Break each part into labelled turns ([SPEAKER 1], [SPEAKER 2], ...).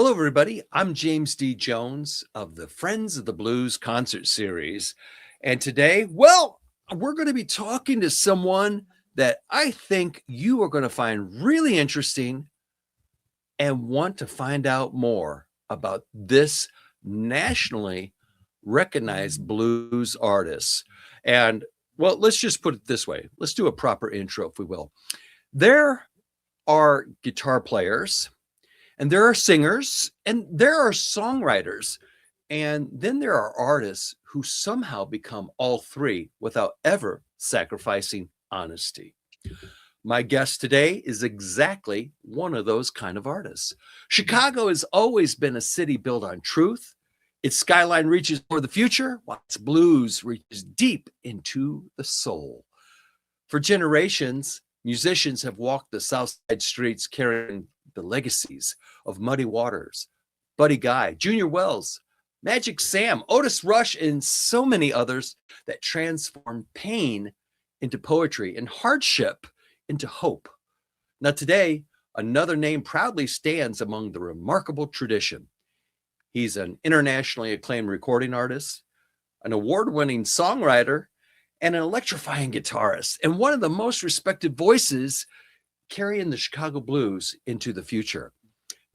[SPEAKER 1] Hello, everybody. I'm James D. Jones of the Friends of the Blues concert series. And today, well, we're going to be talking to someone that I think you are going to find really interesting and want to find out more about this nationally recognized blues artist. And well, let's just put it this way. Let's do a proper intro, if we will. There are guitar players, and there are singers, and there are songwriters, and then there are artists who somehow become all three without ever sacrificing honesty. My guest today is exactly one of those kind of artists. Chicago has always been a city built on truth. Its skyline reaches for the future, while its blues reaches deep into the soul. For generations, musicians have walked the South Side streets carrying the legacies of Muddy Waters, Buddy Guy, Junior Wells, Magic Sam, Otis Rush, and so many others that transformed pain into poetry and hardship into hope. Now today, another name proudly stands among the remarkable tradition. He's an internationally acclaimed recording artist, an award-winning songwriter, and an electrifying guitarist, and one of the most respected voices carrying the Chicago blues into the future.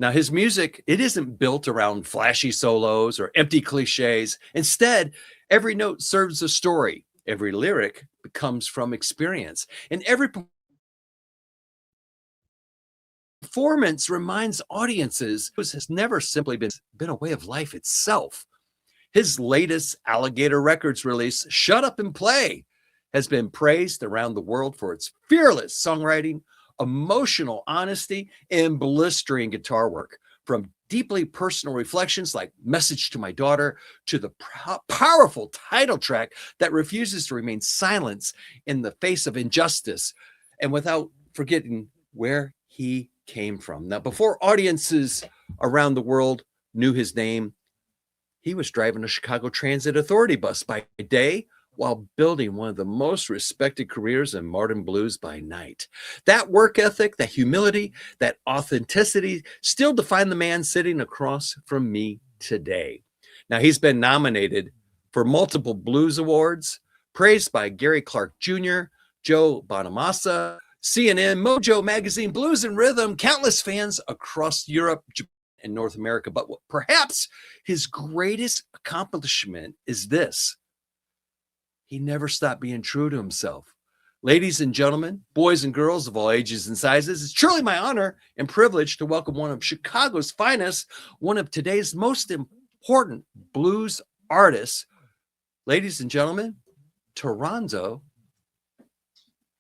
[SPEAKER 1] Now, his music, it isn't built around flashy solos or empty cliches. Instead, every note serves a story. Every lyric comes from experience. And every performance reminds audiences this has never simply been a way of life itself. His latest Alligator Records release, Shut Up and Play, has been praised around the world for its fearless songwriting, emotional honesty, and blistering guitar work. From deeply personal reflections like Message to My Daughter to the powerful title track that refuses to remain silent in the face of injustice, and without forgetting where he came from. Now, before audiences around the world knew his name, he was driving a Chicago Transit Authority bus by day while building one of the most respected careers in modern blues by night. That work ethic, that humility, that authenticity still define the man sitting across from me today. Now, he's been nominated for multiple blues awards, praised by Gary Clark Jr., Joe Bonamassa, CNN, Mojo Magazine, Blues and Rhythm, countless fans across Europe, Japan, and North America. But perhaps his greatest accomplishment is this: he never stopped being true to himself. Ladies and gentlemen, boys and girls of all ages and sizes, it's truly my honor and privilege to welcome one of Chicago's finest, one of today's most important blues artists. Ladies and gentlemen, TORONZO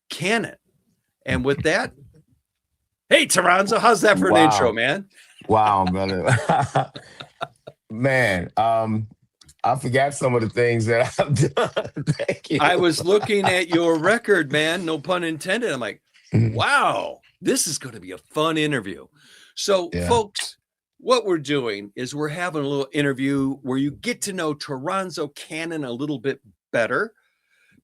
[SPEAKER 1] Cannon. And with that, hey, TORONZO, how's that for an intro, man?
[SPEAKER 2] Wow, brother. Man, I forgot some of the things that I've done. Thank you.
[SPEAKER 1] I was looking at your record, man, no pun intended. I'm like, wow, this is going to be a fun interview. So, folks, what we're doing is we're having a little interview where you get to know TORONZO Cannon a little bit better,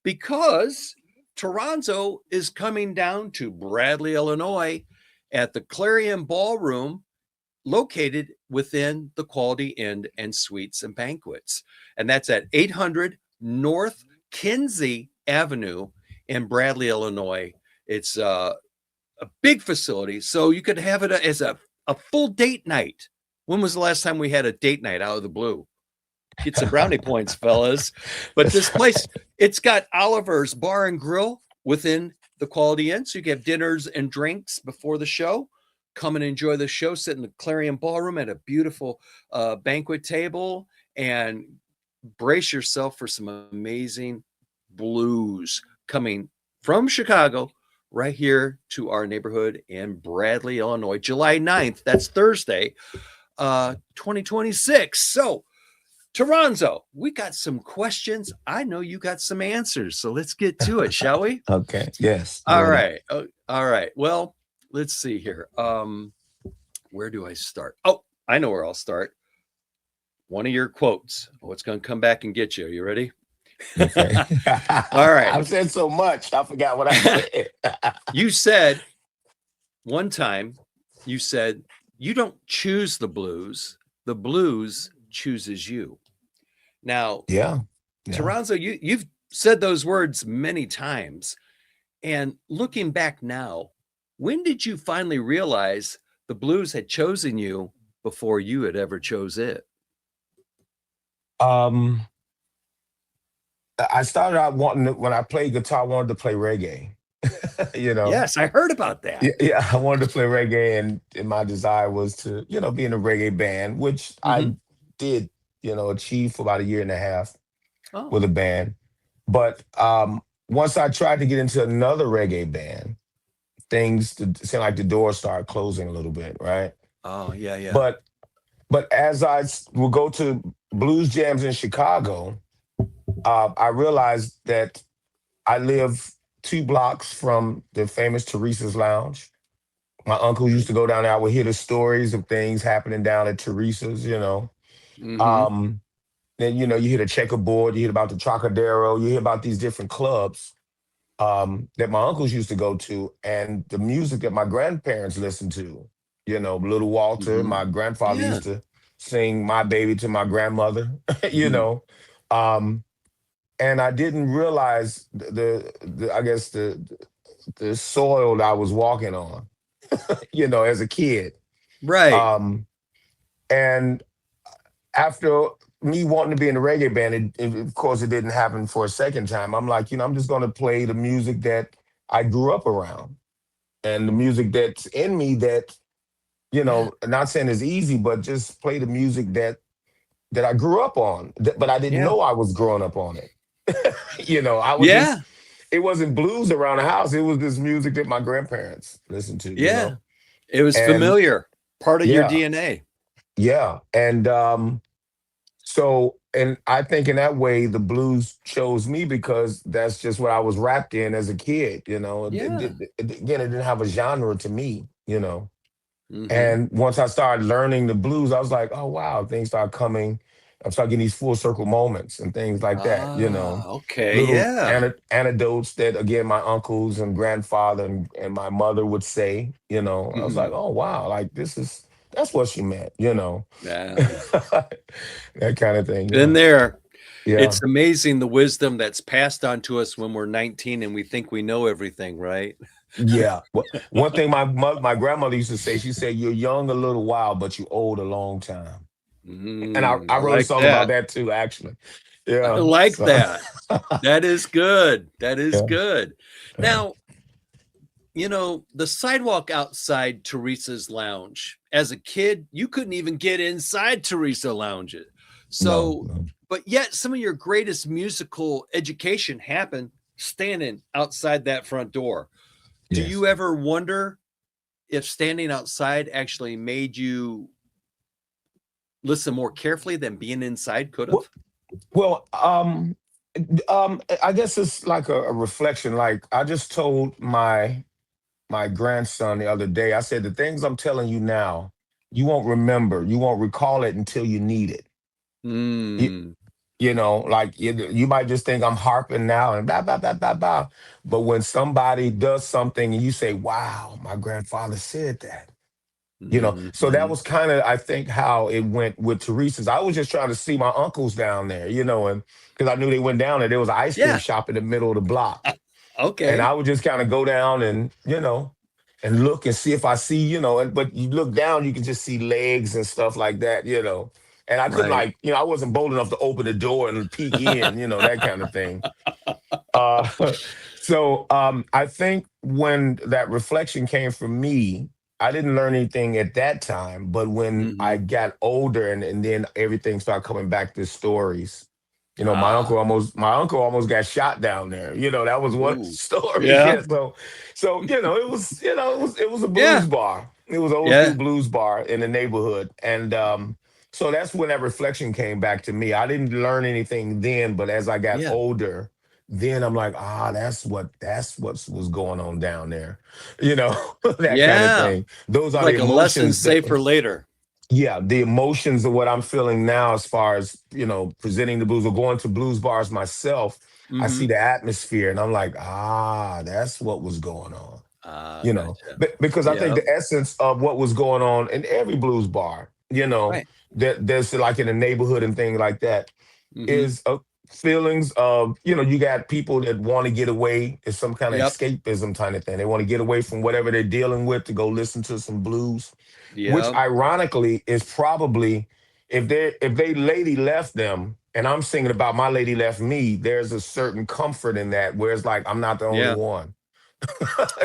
[SPEAKER 1] because TORONZO is coming down to Bradley, Illinois at the Clarion Ballroom, located within the Quality Inn and Suites and Banquets. And that's at 800 North Kinzie Avenue in Bradley, Illinois. It's a big facility, so you could have it as a full date night. When was the last time we had a date night out of the blue? Get some brownie points, fellas. But this place, it's got Oliver's Bar and Grill within the Quality Inn, so you can have dinners and drinks before the show. Come and enjoy the show, sit in the Clarion Ballroom at a beautiful banquet table, and brace yourself for some amazing blues coming from Chicago right here to our neighborhood in Bradley, Illinois, July 9th. That's Thursday, 2026. So, TORONZO, we got some questions. I know you got some answers, so let's get to it, shall we?
[SPEAKER 2] Okay. Yes.
[SPEAKER 1] All right. All right. Well, let's see here. Where do I start? Oh, I know where I'll start. One of your quotes. Oh, it's going to come back and get you. Are you ready?
[SPEAKER 2] Okay.
[SPEAKER 1] All right.
[SPEAKER 2] I've said so much, I forgot what I said.
[SPEAKER 1] You said one time, you said you don't choose the blues chooses you. Now,
[SPEAKER 2] Yeah. Yeah.
[SPEAKER 1] Toronzo, you've said those words many times. And looking back now, when did you finally realize the blues had chosen you before you had ever chose it?
[SPEAKER 2] Um, I started out when I played guitar, I wanted to play reggae. you know,
[SPEAKER 1] Yes, I heard about that.
[SPEAKER 2] yeah, yeah, I wanted to play reggae, and my desire was to, be in a reggae band, which I
[SPEAKER 1] Hmm.
[SPEAKER 2] did, achieve for about a year and a half with
[SPEAKER 1] Oh,
[SPEAKER 2] a band. But once I tried to get into another reggae band, seemed like the doors started closing a little bit, right?
[SPEAKER 1] oh, yeah, yeah.
[SPEAKER 2] But as I would go to blues jams in Chicago, I realized that I live 2 blocks from the famous Teresa's Lounge. My uncle used to go down there. I would hear the stories of things happening down at Teresa's.
[SPEAKER 1] Hmm.
[SPEAKER 2] Um, then, you hear the checkerboard, you hear about the Trocadero, you hear about these different clubs that my uncles used to go to, and the music that my grandparents listened to. Little Walter,
[SPEAKER 1] Hmm.
[SPEAKER 2] my grandfather
[SPEAKER 1] Yeah.
[SPEAKER 2] used to sing My Baby to my grandmother, you
[SPEAKER 1] Mhm.
[SPEAKER 2] know. Um, and I didn't realize I guess the soil that I was walking on, as a kid.
[SPEAKER 1] Right.
[SPEAKER 2] Um, and after me wanting to be in the reggae band, of course, it didn't happen for a second time. I'm like, I'm just going to play the music that I grew up around, and the music that's in me that,
[SPEAKER 1] Yeah.
[SPEAKER 2] not saying is easy, but just play the music that I grew up on. But I didn't
[SPEAKER 1] Yeah.
[SPEAKER 2] know I was growing up on it. I was
[SPEAKER 1] Yeah.
[SPEAKER 2] just, it wasn't blues around the house. It was this music that my grandparents listened to.
[SPEAKER 1] Yeah. It was
[SPEAKER 2] And
[SPEAKER 1] familiar, part of your
[SPEAKER 2] yeah,
[SPEAKER 1] DNA.
[SPEAKER 2] yeah. And and I think in that way, the blues chose me because that's just what I was wrapped in as a kid.
[SPEAKER 1] Yeah.
[SPEAKER 2] Again, it didn't have a genre to me.
[SPEAKER 1] Hmm.
[SPEAKER 2] And once I started learning the blues, I was like, oh, wow, things start coming. I'm starting getting these full circle moments and things like that.
[SPEAKER 1] Ah, okay.
[SPEAKER 2] Little
[SPEAKER 1] Yeah.
[SPEAKER 2] anecdotes that, again, my uncles and grandfather and my mother would say. I was like,
[SPEAKER 1] Hmm.
[SPEAKER 2] oh, wow, like that's what she meant.
[SPEAKER 1] Yeah.
[SPEAKER 2] That kind of thing.
[SPEAKER 1] Been
[SPEAKER 2] Yeah.
[SPEAKER 1] there.
[SPEAKER 2] Yeah.
[SPEAKER 1] It's amazing the wisdom that's passed on to us when we're 19 and we think we know everything, right?
[SPEAKER 2] Yeah. Well, one thing my grandmother used to say, she said, you're young a little while, but you old a long time. And I
[SPEAKER 1] I
[SPEAKER 2] wrote a
[SPEAKER 1] like
[SPEAKER 2] song about
[SPEAKER 1] that.
[SPEAKER 2] that too, actually.
[SPEAKER 1] I
[SPEAKER 2] Yeah.
[SPEAKER 1] like
[SPEAKER 2] So
[SPEAKER 1] that. That is good. That is
[SPEAKER 2] yeah.
[SPEAKER 1] good.
[SPEAKER 2] Yeah.
[SPEAKER 1] Now, the sidewalk outside Teresa's Lounge, as a kid, you couldn't even get inside Teresa Lounge.
[SPEAKER 2] No,
[SPEAKER 1] So,
[SPEAKER 2] no.
[SPEAKER 1] but yet some of your greatest musical education happened standing outside that front door. Do
[SPEAKER 2] Yes.
[SPEAKER 1] you ever wonder if standing outside actually made you listen more carefully than being inside could
[SPEAKER 2] Well,
[SPEAKER 1] have?
[SPEAKER 2] well, I guess it's like a reflection. Like I just told my grandson the other day, I said, the things I'm telling you now, you won't remember, you won't recall it until you need it. You,
[SPEAKER 1] Mm,
[SPEAKER 2] like you might just think I'm harping now and blah, blah, blah, blah, blah. But when somebody does something and you say, wow, my grandfather said that. So that
[SPEAKER 1] mhm.
[SPEAKER 2] was kind of, I think, how it went with Teresa's. I was just trying to see my uncles down there, and because I knew they went down there. There was an ice cream
[SPEAKER 1] Yeah.
[SPEAKER 2] shop in the middle of the block. And
[SPEAKER 1] Okay.
[SPEAKER 2] I would just kind of go down and look and see if I see. But you look down, you can just see legs and stuff like that. And I couldn't,
[SPEAKER 1] Right.
[SPEAKER 2] I wasn't bold enough to open the door and peek in, that kind of thing. Uh, so I think when that reflection came from me, I didn't learn anything at that time. But when I
[SPEAKER 1] Mhm.
[SPEAKER 2] got older and then everything started coming back to stories, my
[SPEAKER 1] Ah.
[SPEAKER 2] uncle almost got shot down there. That was one
[SPEAKER 1] Ooh.
[SPEAKER 2] story.
[SPEAKER 1] Yeah.
[SPEAKER 2] Yeah. So it was a blues
[SPEAKER 1] Yeah.
[SPEAKER 2] bar. It was an old school
[SPEAKER 1] Yeah.
[SPEAKER 2] blues bar in the neighborhood. And so that's when that reflection came back to me. I didn't learn anything then, but as I got
[SPEAKER 1] Yeah.
[SPEAKER 2] older, then I'm like, that's what was going on down there, you know, that kind of
[SPEAKER 1] Yeah.
[SPEAKER 2] thing. Those
[SPEAKER 1] It's
[SPEAKER 2] are the
[SPEAKER 1] like a lesson
[SPEAKER 2] emotions that,
[SPEAKER 1] saved for later.
[SPEAKER 2] yeah, the emotions of what I'm feeling now, as far as presenting the blues or going to blues bars myself. I see
[SPEAKER 1] Mhm.
[SPEAKER 2] the atmosphere, and I'm like, that's what was going on. You know,
[SPEAKER 1] Gotcha.
[SPEAKER 2] because I think
[SPEAKER 1] Yeah.
[SPEAKER 2] the essence of what was going on in every blues bar,
[SPEAKER 1] Right.
[SPEAKER 2] that there's like in a neighborhood and thing like that,
[SPEAKER 1] Mm-hmm.
[SPEAKER 2] is feelings of, you got people that want to get away. It's some kind of
[SPEAKER 1] Yep.
[SPEAKER 2] escapism kind of thing. They want to get away from whatever they're dealing with to go listen to some blues, which
[SPEAKER 1] Yep.
[SPEAKER 2] ironically is probably, if they lady left them and I'm singing about my lady left me, there's a certain comfort in that where it's like I'm not the only
[SPEAKER 1] Yeah.
[SPEAKER 2] one.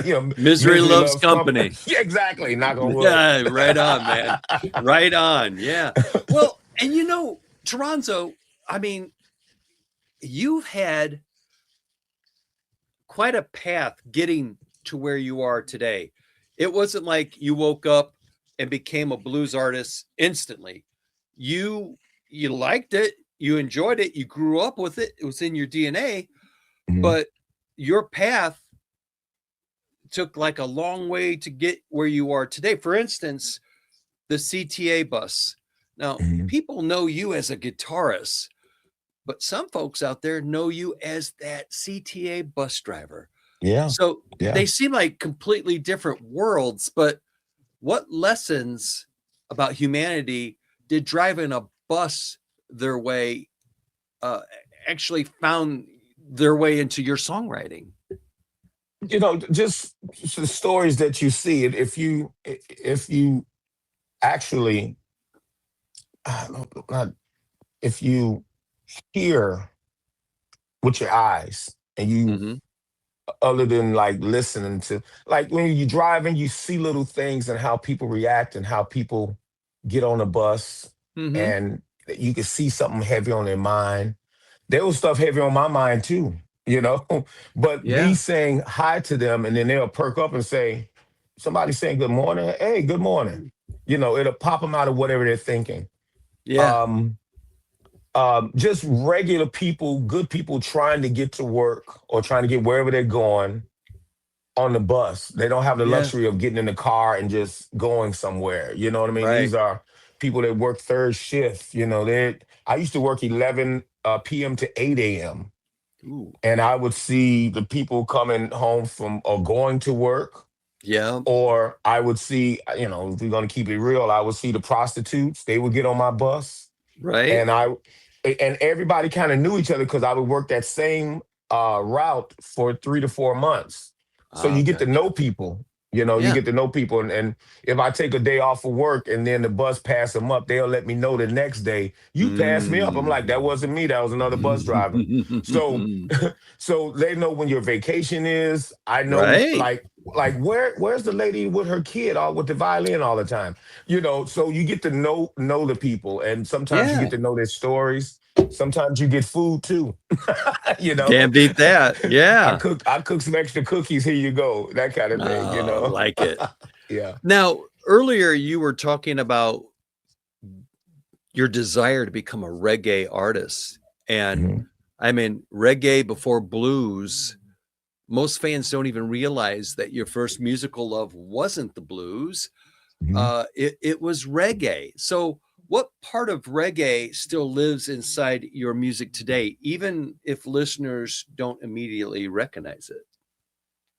[SPEAKER 1] Misery
[SPEAKER 2] Misery
[SPEAKER 1] loves
[SPEAKER 2] loves company.
[SPEAKER 1] company.
[SPEAKER 2] Yeah, exactly. Knock on wood.
[SPEAKER 1] Yeah, right on, man. Right on. Yeah. Well, and Toronzo, I mean, you've had quite a path getting to where you are today. It wasn't like you woke up and became a blues artist instantly. You liked it, you enjoyed it, you grew up with it, it was in your DNA,
[SPEAKER 2] Mhm,
[SPEAKER 1] but your path took like a long way to get where you are today. For instance, the CTA bus. Now,
[SPEAKER 2] mhm.
[SPEAKER 1] people know you as a guitarist, but some folks out there know you as that CTA bus driver.
[SPEAKER 2] Yeah,
[SPEAKER 1] So
[SPEAKER 2] yeah.
[SPEAKER 1] they seem like completely different worlds, but what lessons about humanity did driving a bus their way uh, actually found their way into your songwriting?
[SPEAKER 2] Just the stories that you see. If you actually, not if you hear with your eyes and you,
[SPEAKER 1] Hmm.
[SPEAKER 2] other than like listening to, like when you're driving, you see little things and how people react and how people get on a bus,
[SPEAKER 1] Hmm.
[SPEAKER 2] and you can see something heavy on their mind. There was stuff heavy on my mind too, you know. But me
[SPEAKER 1] Yeah.
[SPEAKER 2] saying hi to them and then they'll perk up and say, somebody saying good morning, hey, good morning. It'll pop them out of whatever they're thinking.
[SPEAKER 1] Yeah.
[SPEAKER 2] Um, just regular people, good people trying to get to work or trying to get wherever they're going on the bus. They don't have the
[SPEAKER 1] Yeah.
[SPEAKER 2] luxury of getting in the car and just going somewhere. You know what I mean?
[SPEAKER 1] Right.
[SPEAKER 2] These are people that work third shift. I used to work 11 p.m. to 8 a.m.
[SPEAKER 1] Ooh.
[SPEAKER 2] and I would see the people coming home from or going to work,
[SPEAKER 1] Yeah.
[SPEAKER 2] or I would see, if we're going to keep it real, I would see the prostitutes. They would get on my bus,
[SPEAKER 1] Right.
[SPEAKER 2] and everybody kind of knew each other because I would work that same route for 3 to 4 months. So
[SPEAKER 1] Ah,
[SPEAKER 2] you get to know
[SPEAKER 1] gotcha.
[SPEAKER 2] people. You
[SPEAKER 1] Yeah.
[SPEAKER 2] get to know people, and if I take a day off of work and then the bus pass them up, they'll let me know the next day. You passed me up. I'm like, that
[SPEAKER 1] Mm.
[SPEAKER 2] wasn't me. That was another bus driver. So, so they know when your vacation is. I know,
[SPEAKER 1] Right.
[SPEAKER 2] like where's the lady with her kid all with the violin all the time. So you get to know the people, and sometimes you
[SPEAKER 1] Yeah.
[SPEAKER 2] get to know their stories. Sometimes you get food too. you know,
[SPEAKER 1] Can't beat that.
[SPEAKER 2] I
[SPEAKER 1] Yeah.
[SPEAKER 2] cook I cook some extra cookies. Here you go, that kind of thing.
[SPEAKER 1] Oh, like it.
[SPEAKER 2] Yeah.
[SPEAKER 1] Now, earlier you were talking about your desire to become a reggae artist. And
[SPEAKER 2] Mhm,
[SPEAKER 1] I mean, reggae before blues, most fans don't even realize that your first musical love wasn't the blues.
[SPEAKER 2] mhm.
[SPEAKER 1] It was reggae. So, what part of reggae still lives inside your music today, even if listeners don't immediately recognize it?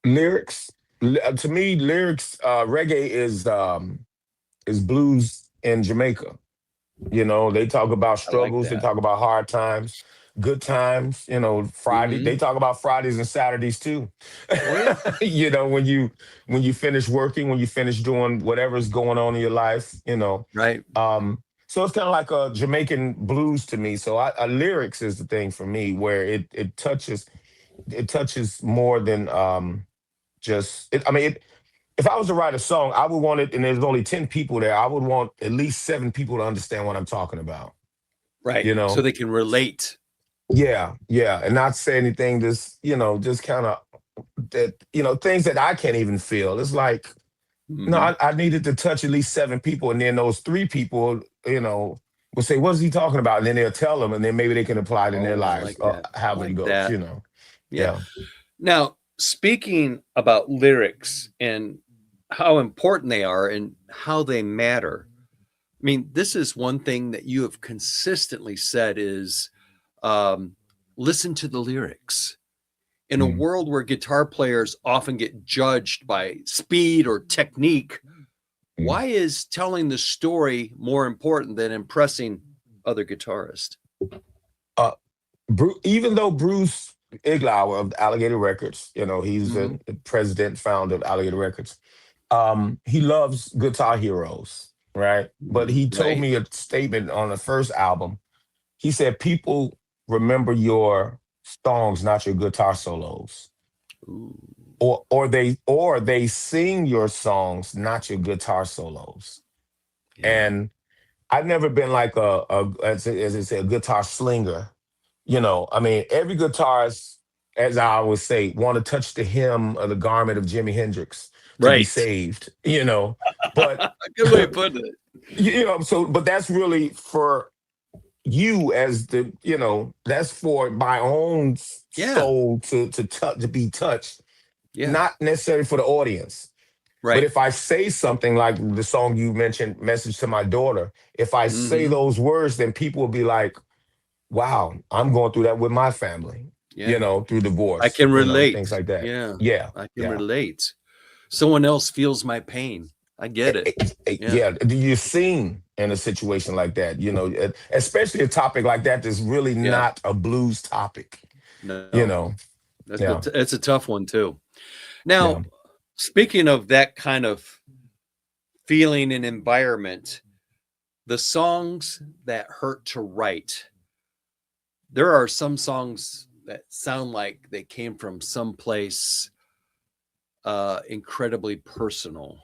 [SPEAKER 2] Lyrics, to me, lyrics. Reggae is blues in Jamaica. They talk about
[SPEAKER 1] I like
[SPEAKER 2] struggles, they
[SPEAKER 1] that.
[SPEAKER 2] talk about hard times, good times, Friday.
[SPEAKER 1] Hmm.
[SPEAKER 2] They talk about Fridays and Saturdays too.
[SPEAKER 1] Oh yeah,
[SPEAKER 2] When you finish working, when you finish doing whatever's going on in your life.
[SPEAKER 1] right.
[SPEAKER 2] So it's kind of like a Jamaican blues to me. So lyrics is the thing for me where it touches more than just it, I mean it, if I was to write a song, I would want it, and there's only 10 people there, I would want at least 7 people to understand what I'm talking about.
[SPEAKER 1] Right.
[SPEAKER 2] You
[SPEAKER 1] So
[SPEAKER 2] know?
[SPEAKER 1] they can relate.
[SPEAKER 2] Yeah, yeah. And not say anything just kind of things that I can't even feel. It's like, no,
[SPEAKER 1] Hmm.
[SPEAKER 2] I needed to touch at least 7 people, and then those 3 people, will say, "What's he talking about?" And then they'll tell them, and then maybe they can apply it in their
[SPEAKER 1] Oh, I
[SPEAKER 2] lives,
[SPEAKER 1] like
[SPEAKER 2] or
[SPEAKER 1] that. I
[SPEAKER 2] however it
[SPEAKER 1] like
[SPEAKER 2] goes.
[SPEAKER 1] that. Yeah.
[SPEAKER 2] Yeah.
[SPEAKER 1] Now, speaking about lyrics and how important they are and how they matter, I mean, this is one thing that you have consistently said is um, listen to the lyrics. in a world where guitar players often get judged by speed or technique, why is telling the story more important than impressing other guitarists?
[SPEAKER 2] Uh, Even though Bruce Iglauer of Alligator Records, he's
[SPEAKER 1] Mhm.
[SPEAKER 2] the president, founder of Alligator Records. He loves guitar heroes, right? But he told
[SPEAKER 1] Right.
[SPEAKER 2] me a statement on the first album. He said, "People remember your songs, not your guitar solos,
[SPEAKER 1] Ooh,
[SPEAKER 2] or they sing your songs, not your guitar solos."
[SPEAKER 1] yeah.
[SPEAKER 2] And I've never been like as they say, a guitar slinger. I mean, every guitarist, as I always say, want to touch the hem of the garment of Jimi Hendrix to be
[SPEAKER 1] Right.
[SPEAKER 2] saved. But
[SPEAKER 1] Good way of putting it.
[SPEAKER 2] but that's really for you as that's for my own
[SPEAKER 1] Yeah.
[SPEAKER 2] soul to touch, to be touched,
[SPEAKER 1] Yeah.
[SPEAKER 2] not necessarily for the audience. But
[SPEAKER 1] Right.
[SPEAKER 2] if I say something like the song you mentioned, Message to My Daughter, if I say
[SPEAKER 1] Hmm.
[SPEAKER 2] those words, then people will be like, wow, I'm going through that with my family,
[SPEAKER 1] Yeah.
[SPEAKER 2] through
[SPEAKER 1] I
[SPEAKER 2] divorce,
[SPEAKER 1] can relate.
[SPEAKER 2] things like that.
[SPEAKER 1] Yeah.
[SPEAKER 2] Yeah,
[SPEAKER 1] I can
[SPEAKER 2] yeah.
[SPEAKER 1] relate. Someone else feels my pain. I get it. Yeah.
[SPEAKER 2] Yeah, do you sing in a situation like that? Especially a topic like that that's really
[SPEAKER 1] Yeah.
[SPEAKER 2] not a blues topic. You
[SPEAKER 1] No.
[SPEAKER 2] know,
[SPEAKER 1] That's
[SPEAKER 2] yeah,
[SPEAKER 1] that's a tough one too.
[SPEAKER 2] yeah.
[SPEAKER 1] Now, speaking of that kind of feeling and environment, the songs that hurt to write, there are some songs that sound like they came from someplace incredibly personal.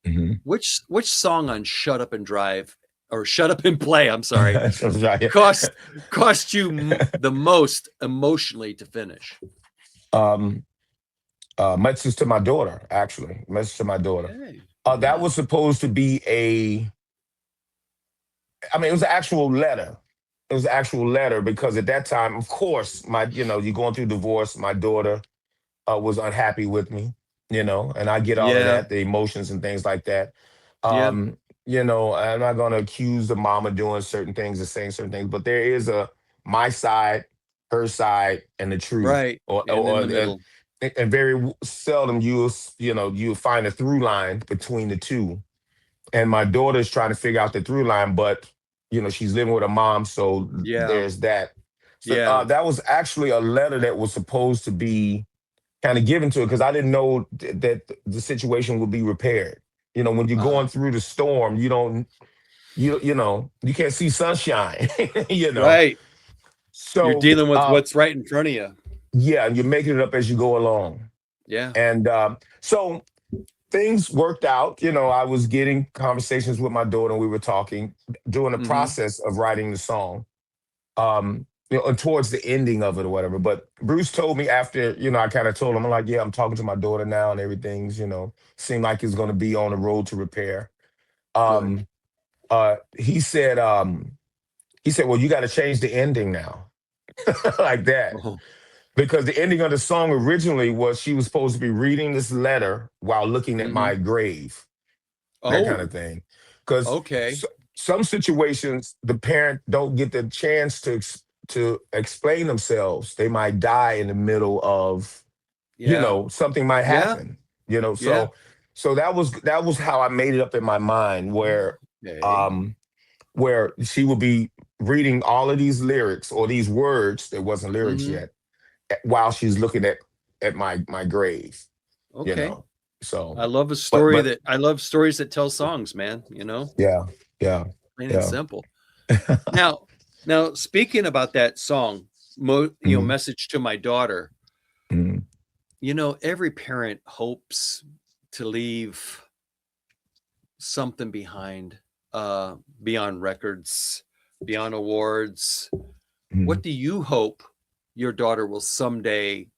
[SPEAKER 2] Mhm.
[SPEAKER 1] Which song on Shut Up and Drive or Shut Up and Play, I'm sorry,
[SPEAKER 2] That's right.
[SPEAKER 1] cost you the most emotionally to finish?
[SPEAKER 2] um, Message to My Daughter, actually, Message to My Daughter.
[SPEAKER 1] Okay.
[SPEAKER 2] That
[SPEAKER 1] Yeah.
[SPEAKER 2] was supposed to be I mean, it was an actual letter. It was an actual letter because at that time, of course, you're going through divorce. My daughter was unhappy with me, and I get all of
[SPEAKER 1] Yeah.
[SPEAKER 2] that, the emotions and things like that.
[SPEAKER 1] Yeah.
[SPEAKER 2] I'm not going to accuse the mama doing certain things or saying certain things, but there is a my side, her side, and the truth,
[SPEAKER 1] Right. And in the middle.
[SPEAKER 2] and very seldom you'll find a through line between the two. And my daughter's trying to figure out the through line, but she's living with her mom, so
[SPEAKER 1] Yeah.
[SPEAKER 2] there's that. So
[SPEAKER 1] Yeah.
[SPEAKER 2] that was actually a letter that was supposed to be kind of given to her because I didn't know that the situation would be repaired. When you're
[SPEAKER 1] Uh-huh.
[SPEAKER 2] going through the storm, you can't see sunshine. you know.
[SPEAKER 1] Right. You're
[SPEAKER 2] So
[SPEAKER 1] dealing with what's right in front of you.
[SPEAKER 2] yeah, and you're making it up as you go along.
[SPEAKER 1] Yeah.
[SPEAKER 2] And so things worked out. I was getting conversations with my daughter, and we were talking during the
[SPEAKER 1] Hmm.
[SPEAKER 2] process of writing the song. And towards the ending of it or whatever. But Bruce told me after, I kind of told him, I'm like, yeah, I'm talking to my daughter now, and everything's, seemed like it's going to be on the road to repair.
[SPEAKER 1] Good.
[SPEAKER 2] Um, he said, well, you got to change the ending now, like that.
[SPEAKER 1] Oh.
[SPEAKER 2] Because the ending of the song originally was she was supposed to be reading this letter while looking at my
[SPEAKER 1] Hmm.
[SPEAKER 2] grave, that kind
[SPEAKER 1] Oh.
[SPEAKER 2] of thing. Because
[SPEAKER 1] Okay.
[SPEAKER 2] some situations, the parent don't get the chance to explain themselves. They might die in the middle of,
[SPEAKER 1] Yeah.
[SPEAKER 2] something might
[SPEAKER 1] Yeah.
[SPEAKER 2] happen.
[SPEAKER 1] Yeah.
[SPEAKER 2] So that was how I made it up in my mind,
[SPEAKER 1] Okay.
[SPEAKER 2] um where she would be reading all of these lyrics or these words that wasn't lyrics
[SPEAKER 1] Hmm.
[SPEAKER 2] yet while she's looking at my grave, you
[SPEAKER 1] Okay.
[SPEAKER 2] know. So,
[SPEAKER 1] I love a
[SPEAKER 2] but
[SPEAKER 1] story that I love stories that tell songs, man,
[SPEAKER 2] yeah, yeah,
[SPEAKER 1] plain and
[SPEAKER 2] yeah.
[SPEAKER 1] simple. Now, now speaking about that song,
[SPEAKER 2] Mhm,
[SPEAKER 1] Message to My Daughter,
[SPEAKER 2] mhm.
[SPEAKER 1] every parent hopes to leave something behind, beyond records, beyond awards. What
[SPEAKER 2] Mhm.
[SPEAKER 1] do you hope your daughter will someday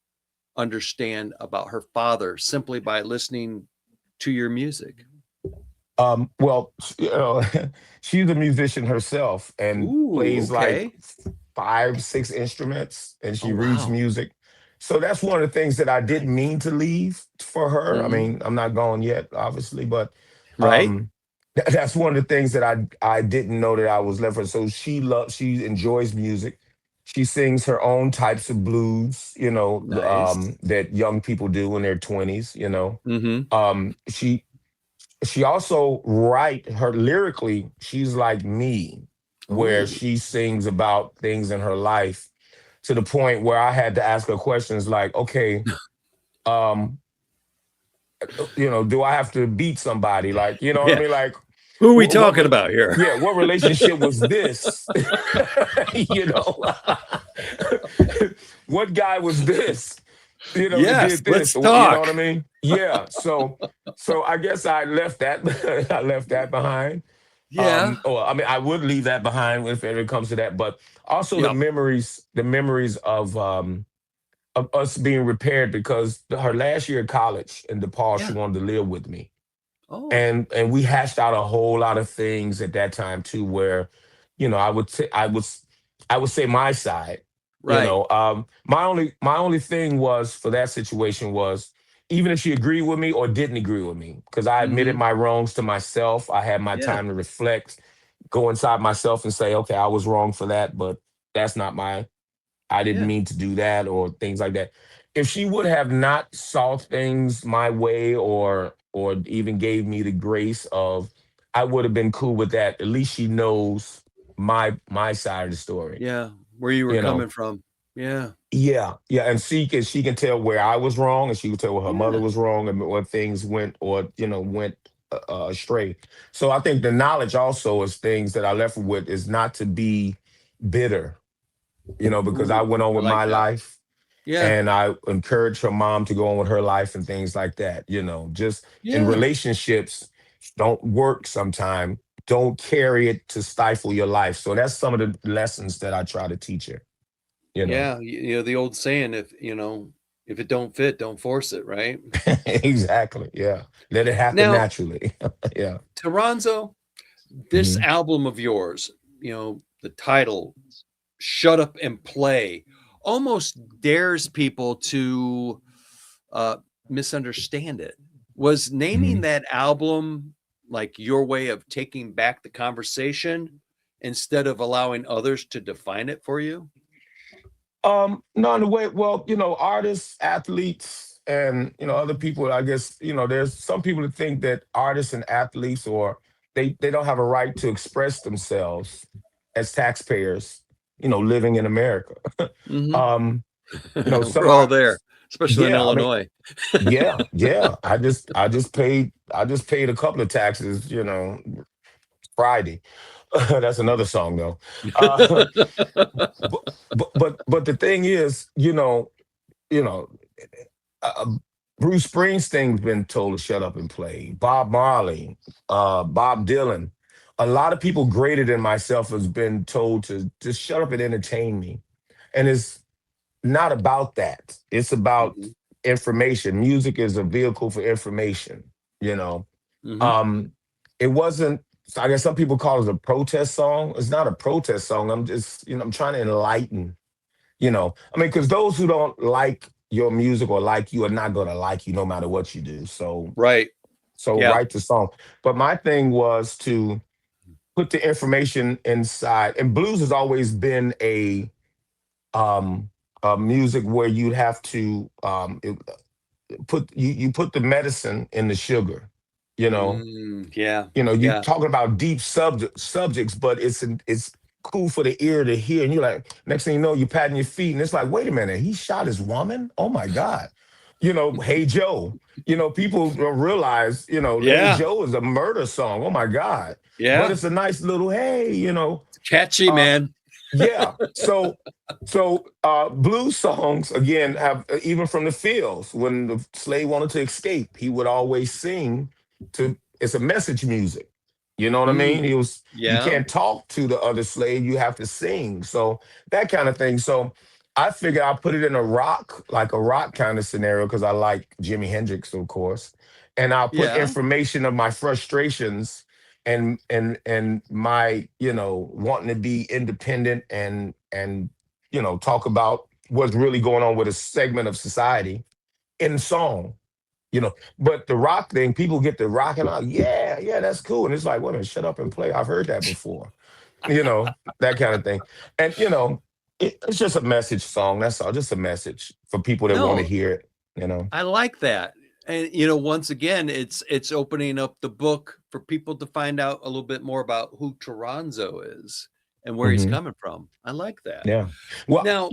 [SPEAKER 1] understand about her father simply by listening to your music?
[SPEAKER 2] Well, she's a musician herself and
[SPEAKER 1] Ooh,
[SPEAKER 2] plays like
[SPEAKER 1] okay.
[SPEAKER 2] 5, 6 instruments, and
[SPEAKER 1] Oh,
[SPEAKER 2] she reads
[SPEAKER 1] wow.
[SPEAKER 2] music. So that's one of the things that I didn't
[SPEAKER 1] Nice.
[SPEAKER 2] mean to leave for her. I
[SPEAKER 1] Mhm.
[SPEAKER 2] mean, I'm not gone yet, obviously, but
[SPEAKER 1] Right?
[SPEAKER 2] um, that's one of the things that I didn't know that I was left for. So she enjoys music. She sings her own types of blues,
[SPEAKER 1] Nice.
[SPEAKER 2] that young people do in their 20s,
[SPEAKER 1] Mm-hmm.
[SPEAKER 2] She also write her lyrically, she's like me, where
[SPEAKER 1] Oh,
[SPEAKER 2] she sings about things in her life to the point where I had to ask her questions like, okay, um, do I have to beat somebody? Like, you know what I
[SPEAKER 1] yeah.
[SPEAKER 2] mean? Like,
[SPEAKER 1] Who are we
[SPEAKER 2] what,
[SPEAKER 1] talking about here?
[SPEAKER 2] yeah, what relationship was this? you know, what guy was this? That
[SPEAKER 1] Yes,
[SPEAKER 2] did this.
[SPEAKER 1] let's
[SPEAKER 2] Or you know what I
[SPEAKER 1] talk.
[SPEAKER 2] mean? Yeah. So I guess I left that I left that behind.
[SPEAKER 1] Yeah.
[SPEAKER 2] Or I mean, I would leave that behind if it comes to that. But also
[SPEAKER 1] Yep.
[SPEAKER 2] the memories of us being repaired because her last year at college in DePaul, she
[SPEAKER 1] Yeah.
[SPEAKER 2] wanted to live with me,
[SPEAKER 1] Oh,
[SPEAKER 2] and we hashed out a whole lot of things at that time too, where I would say my side.
[SPEAKER 1] right.
[SPEAKER 2] My only thing was for that situation was even if she agreed with me or didn't agree with me, because I admitted
[SPEAKER 1] Mm-hmm.
[SPEAKER 2] my wrongs to myself. I had my
[SPEAKER 1] Yeah.
[SPEAKER 2] time to reflect, go inside myself and say, okay, I was wrong for that, but that's not my I didn't
[SPEAKER 1] Yeah.
[SPEAKER 2] mean to do that or things like that. If she would have not saw things my way or even gave me the grace of, I would have been cool with that. At least she knows my side of the story.
[SPEAKER 1] Yeah. Where you were
[SPEAKER 2] You know.
[SPEAKER 1] coming from. Yeah.
[SPEAKER 2] Yeah, yeah, and she can tell where I was wrong, and she can tell where her mother
[SPEAKER 1] Yeah.
[SPEAKER 2] was wrong, and where things went or went astray. So I think the knowledge also is things that I left her with is not to be bitter, because I
[SPEAKER 1] Ooh,
[SPEAKER 2] went on
[SPEAKER 1] I
[SPEAKER 2] with
[SPEAKER 1] like
[SPEAKER 2] my
[SPEAKER 1] that.
[SPEAKER 2] life
[SPEAKER 1] Yeah.
[SPEAKER 2] and I encourage her mom to go on with her life and things like that. Just in
[SPEAKER 1] Yeah.
[SPEAKER 2] relationships, don't work sometime. Don't carry it to stifle your life. So that's some of the lessons that I try to teach her, you know.
[SPEAKER 1] Yeah. The old saying, if it don't fit, don't force it, right?
[SPEAKER 2] Exactly. Yeah. Let it happen
[SPEAKER 1] Now,
[SPEAKER 2] naturally. Yeah.
[SPEAKER 1] Toronzo, this
[SPEAKER 2] Mhm.
[SPEAKER 1] album of yours, the title, Shut Up and Play, almost dares people to uh, misunderstand it. Was naming
[SPEAKER 2] Mhm.
[SPEAKER 1] that album like your way of taking back the conversation instead of allowing others to define it for you?
[SPEAKER 2] No, in a way, well, artists, athletes, and other people. I guess there's some people that think that artists and athletes, or they don't have a right to express themselves as taxpayers, living in America.
[SPEAKER 1] Hmm.
[SPEAKER 2] um, some
[SPEAKER 1] We're all
[SPEAKER 2] art,
[SPEAKER 1] there, especially in
[SPEAKER 2] yeah, I mean,
[SPEAKER 1] Illinois.
[SPEAKER 2] yeah. I just paid a couple of taxes, Friday. That's another song though. Uh, but, but the thing is, you know, uh, Bruce Springsteen's been told to shut up and play. Bob Marley, Bob Dylan. A lot of people greater than myself has been told to just shut up and entertain me. And it's not about that. It's about
[SPEAKER 1] Hmm.
[SPEAKER 2] information. Music is a vehicle for information, you know.
[SPEAKER 1] Hmm.
[SPEAKER 2] Um, it wasn't, I guess some people call it a protest song. It's not a protest song. I'm just, I'm trying to enlighten, I mean, because those who don't like your music or like you are not going to like you no matter what you do.
[SPEAKER 1] Right.
[SPEAKER 2] So
[SPEAKER 1] Yeah.
[SPEAKER 2] write the song. But my thing was to put the information inside. And blues has always been um a music where you'd have to you put the medicine in the sugar, you know.
[SPEAKER 1] Yeah.
[SPEAKER 2] You
[SPEAKER 1] Yeah.
[SPEAKER 2] talking about deep subjects, but it's cool for the ear to hear. And you're like, next thing you know, you're patting your feet, and it's like, wait a minute, he shot his woman? Oh my God. Hey Joe. People don't realize, Hey
[SPEAKER 1] Yeah.
[SPEAKER 2] Joe is a murder song. Oh my God. But
[SPEAKER 1] Yeah.
[SPEAKER 2] it's a nice little hey,
[SPEAKER 1] Catchy,
[SPEAKER 2] uh,
[SPEAKER 1] man.
[SPEAKER 2] yeah. So blues songs again have even from the fields when the slave wanted to escape, he would always sing to it's a message music. You know what I mean?
[SPEAKER 1] Mm.
[SPEAKER 2] You
[SPEAKER 1] Yeah.
[SPEAKER 2] can't talk to the other slave, you have to sing. So that kind of thing. So I figured I'll put it in like a rock kind of scenario because I like Jimi Hendrix, of course. And I'll put
[SPEAKER 1] Yeah.
[SPEAKER 2] information of my frustrations and my wanting to be independent and talk about what's really going on with a segment of society in song. But the rock thing, people get the rocking out. Yeah, yeah, that's cool. And it's like, wait a minute, shut up and play. I've heard that before. That kind of thing. And It's just a message song. That's all. Just a message for people that want to
[SPEAKER 1] No,
[SPEAKER 2] hear it. You know.
[SPEAKER 1] I like that. And once again, it's opening up the book for people to find out a little bit more about who Toronzo is and where he's
[SPEAKER 2] Hmm.
[SPEAKER 1] coming from. I like that.
[SPEAKER 2] Yeah. Well,
[SPEAKER 1] Now,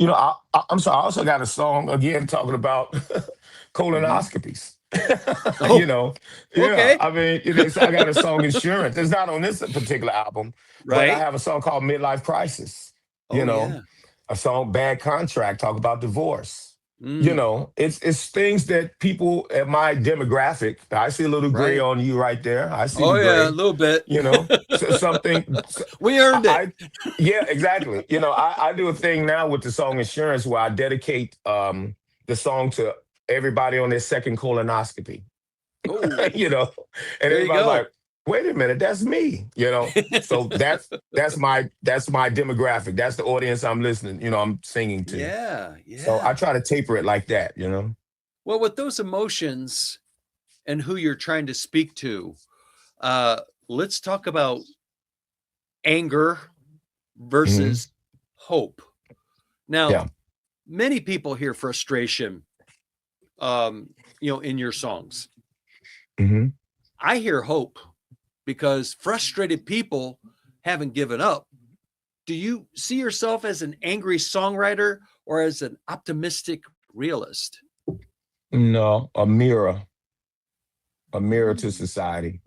[SPEAKER 2] I'm sorry. I also got a song again talking about
[SPEAKER 1] mhm.
[SPEAKER 2] colonoscopies. you
[SPEAKER 1] Oh,
[SPEAKER 2] know, yeah.
[SPEAKER 1] okay.
[SPEAKER 2] I mean, I got a song Insurance. It's not on this particular album, but I
[SPEAKER 1] Right.
[SPEAKER 2] have a song called Midlife Crisis. You
[SPEAKER 1] Oh
[SPEAKER 2] know,
[SPEAKER 1] yeah.
[SPEAKER 2] a song Bad Contract, talk about divorce.
[SPEAKER 1] Mm,
[SPEAKER 2] It's things that people at my demographic. I see a little gray
[SPEAKER 1] right.
[SPEAKER 2] on you right there. I see the
[SPEAKER 1] Oh yeah, a
[SPEAKER 2] gray.
[SPEAKER 1] little bit.
[SPEAKER 2] So something.
[SPEAKER 1] We earned it.
[SPEAKER 2] I yeah, exactly. I do a thing now with the song Insurance where I dedicate the song to everybody on their second colonoscopy.
[SPEAKER 1] Oh,
[SPEAKER 2] you know, and
[SPEAKER 1] there you
[SPEAKER 2] everybody's
[SPEAKER 1] go.
[SPEAKER 2] like, wait a minute, that's me. So that's my demographic. That's the audience I'm listening, I'm singing to.
[SPEAKER 1] Yeah,
[SPEAKER 2] So I
[SPEAKER 1] yeah.
[SPEAKER 2] try to taper it like that.
[SPEAKER 1] Well, with those emotions and who you're trying to speak to, let's talk about anger
[SPEAKER 2] Hmm.
[SPEAKER 1] versus hope. Now,
[SPEAKER 2] Yeah.
[SPEAKER 1] many people hear frustration, in your songs.
[SPEAKER 2] Hmm.
[SPEAKER 1] I hear hope because frustrated people haven't given up. Do you see yourself as an angry songwriter or as an optimistic realist?
[SPEAKER 2] No, a mirror to
[SPEAKER 1] Mm,
[SPEAKER 2] society.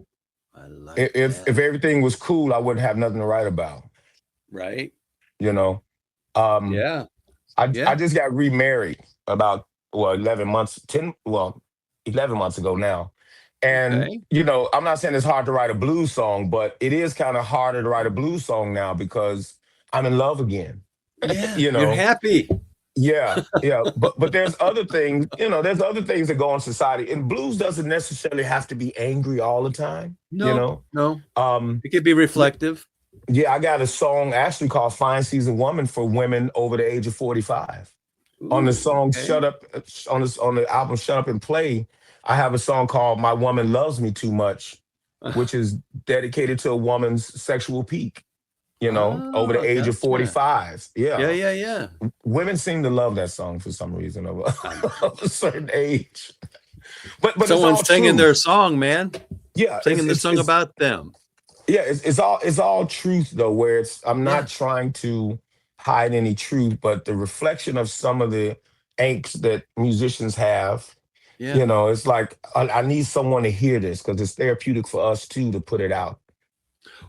[SPEAKER 1] I like
[SPEAKER 2] If
[SPEAKER 1] that.
[SPEAKER 2] everything was cool, I wouldn't have nothing to write about.
[SPEAKER 1] Right?
[SPEAKER 2] You know, um,
[SPEAKER 1] Yeah.
[SPEAKER 2] I
[SPEAKER 1] Yeah.
[SPEAKER 2] just got remarried about 11 months ago now, and
[SPEAKER 1] Okay.
[SPEAKER 2] I'm not saying it's hard to write a blues song, but it is kind of harder to write a blues song now because I'm in love again.
[SPEAKER 1] Yeah.
[SPEAKER 2] You
[SPEAKER 1] You're
[SPEAKER 2] know,
[SPEAKER 1] happy.
[SPEAKER 2] yeah, yeah, but there's other things. There's other things that go on society, and blues doesn't necessarily have to be angry all the time. You
[SPEAKER 1] No,
[SPEAKER 2] know,
[SPEAKER 1] no.
[SPEAKER 2] um,
[SPEAKER 1] It could be reflective.
[SPEAKER 2] yeah, I got a song actually called "Fine Season Woman" for women over the age of 45. On the
[SPEAKER 1] Ooh,
[SPEAKER 2] song
[SPEAKER 1] okay.
[SPEAKER 2] "Shut Up," on the album "Shut Up and Play," I have a song called "My Woman Loves Me Too Much," which is dedicated to a woman's sexual peak. Over the age of
[SPEAKER 1] Gotcha.
[SPEAKER 2] 45.
[SPEAKER 1] Yeah,
[SPEAKER 2] Yeah,
[SPEAKER 1] yeah, yeah.
[SPEAKER 2] women seem to love that song for some reason of a,
[SPEAKER 1] Um,
[SPEAKER 2] of a certain age. But it's all
[SPEAKER 1] Someone's singing their
[SPEAKER 2] truth.
[SPEAKER 1] song, man.
[SPEAKER 2] Yeah,
[SPEAKER 1] Singing the song about them.
[SPEAKER 2] it's all truth though, where I'm
[SPEAKER 1] Yeah,
[SPEAKER 2] not trying to hide any truth, but the reflection of some of the angst that musicians have.
[SPEAKER 1] yeah.
[SPEAKER 2] It's like I need someone to hear this because it's therapeutic for us too to put it out.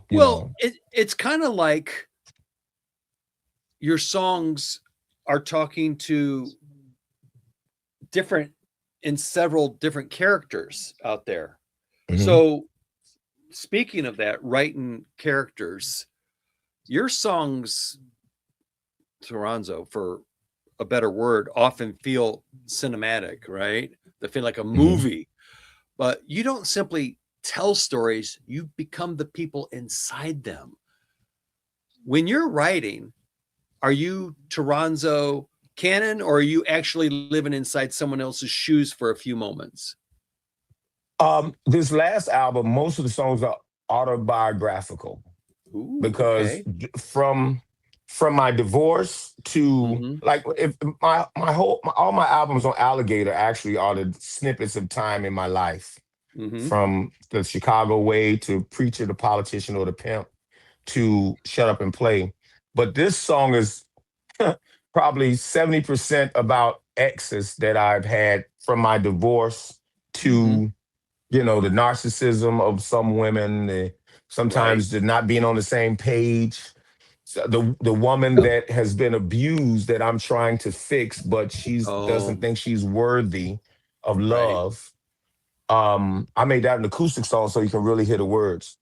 [SPEAKER 2] You
[SPEAKER 1] Well,
[SPEAKER 2] know.
[SPEAKER 1] it's kind of like your songs are talking to different in several different characters out there.
[SPEAKER 2] Hmm.
[SPEAKER 1] So, speaking of that, writing characters, your songs, Toronzo, for a better word, often feel cinematic, right? They feel like a
[SPEAKER 2] Hmm.
[SPEAKER 1] movie, but you don't simply tell stories, you become the people inside them. When you're writing, are you Toronzo Cannon or are you actually living inside someone else's shoes for a few moments?
[SPEAKER 2] This last album, most of the songs are autobiographical
[SPEAKER 1] Ooh,
[SPEAKER 2] because
[SPEAKER 1] okay.
[SPEAKER 2] from my divorce to
[SPEAKER 1] Mhm.
[SPEAKER 2] like if all my albums on Alligator actually are the snippets of time in my life,
[SPEAKER 1] Mhm.
[SPEAKER 2] from the Chicago way to Preacher, the Politician, or the Pimp to Shut Up and Play. But this song is probably 70% about exes that I've had from my divorce
[SPEAKER 1] Mhm.
[SPEAKER 2] to, the narcissism of some women,
[SPEAKER 1] Right.
[SPEAKER 2] sometimes the not being on the same page. So the woman that has been abused that I'm trying to fix, but she doesn't
[SPEAKER 1] Oh,
[SPEAKER 2] think she's worthy of
[SPEAKER 1] right.
[SPEAKER 2] love. I made that an acoustic song so you can really hear the words.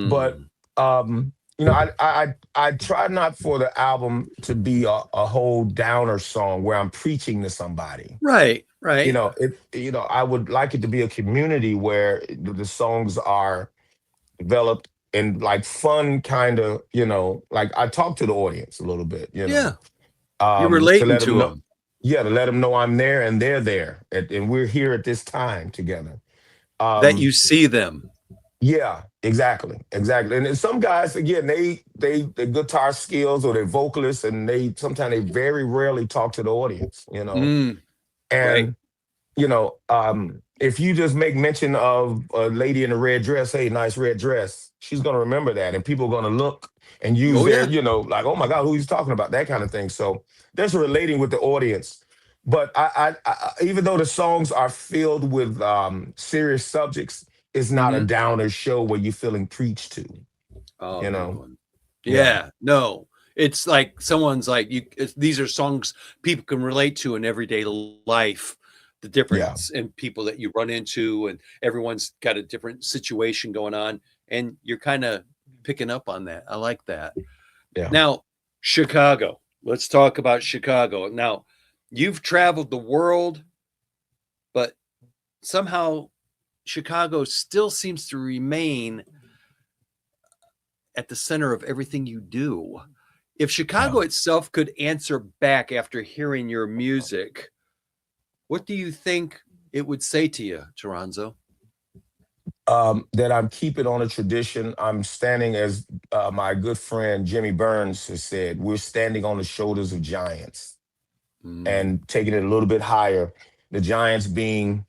[SPEAKER 2] But
[SPEAKER 1] Mm.
[SPEAKER 2] I try not for the album to be a whole downer song where I'm preaching to somebody.
[SPEAKER 1] Right, right.
[SPEAKER 2] I would like it to be a community where the songs are developed in like fun kind of, like I talk to the audience a little bit,
[SPEAKER 1] Yeah, you're
[SPEAKER 2] to
[SPEAKER 1] relating
[SPEAKER 2] let them
[SPEAKER 1] to
[SPEAKER 2] know,
[SPEAKER 1] them.
[SPEAKER 2] yeah, to let them know I'm there and they're there and we're here at this time together.
[SPEAKER 1] That
[SPEAKER 2] Um,
[SPEAKER 1] you see them.
[SPEAKER 2] Yeah, exactly. And then some guys, again, their guitar skills or their vocalists, and they very rarely talk to the audience, you know.
[SPEAKER 1] Mm, right.
[SPEAKER 2] And if you just make mention of a lady in a red dress, hey, nice red dress, she's gonna remember that, and people are gonna look and use
[SPEAKER 1] Oh
[SPEAKER 2] their,
[SPEAKER 1] yeah.
[SPEAKER 2] like, oh my God, who he's talking about, that kind of thing. So there's relating with the audience. But even though the songs are filled with serious subjects, it's not a
[SPEAKER 1] Hmm.
[SPEAKER 2] downer show where you're feeling preached to,
[SPEAKER 1] Oh,
[SPEAKER 2] you
[SPEAKER 1] no
[SPEAKER 2] know.
[SPEAKER 1] one.
[SPEAKER 2] Yeah,
[SPEAKER 1] Yeah, no. It's like someone's like these are songs people can relate to in everyday life. The
[SPEAKER 2] yeah,
[SPEAKER 1] difference in people that you run into, and everyone's got a different situation going on, and you're kind of picking up on that. I like that.
[SPEAKER 2] yeah.
[SPEAKER 1] Now, Chicago. Let's talk about Chicago. Now, you've traveled the world, but somehow Chicago still seems to remain at the center of everything you do. If
[SPEAKER 2] Yeah.
[SPEAKER 1] Chicago itself could answer back after hearing your music, what do you think it would say to you, Toronzo?
[SPEAKER 2] That I'm keeping on a tradition. I'm standing, as my good friend Jimmy Burns has said, we're standing on the shoulders of giants
[SPEAKER 1] Mm,
[SPEAKER 2] and taking it a little bit higher. The giants being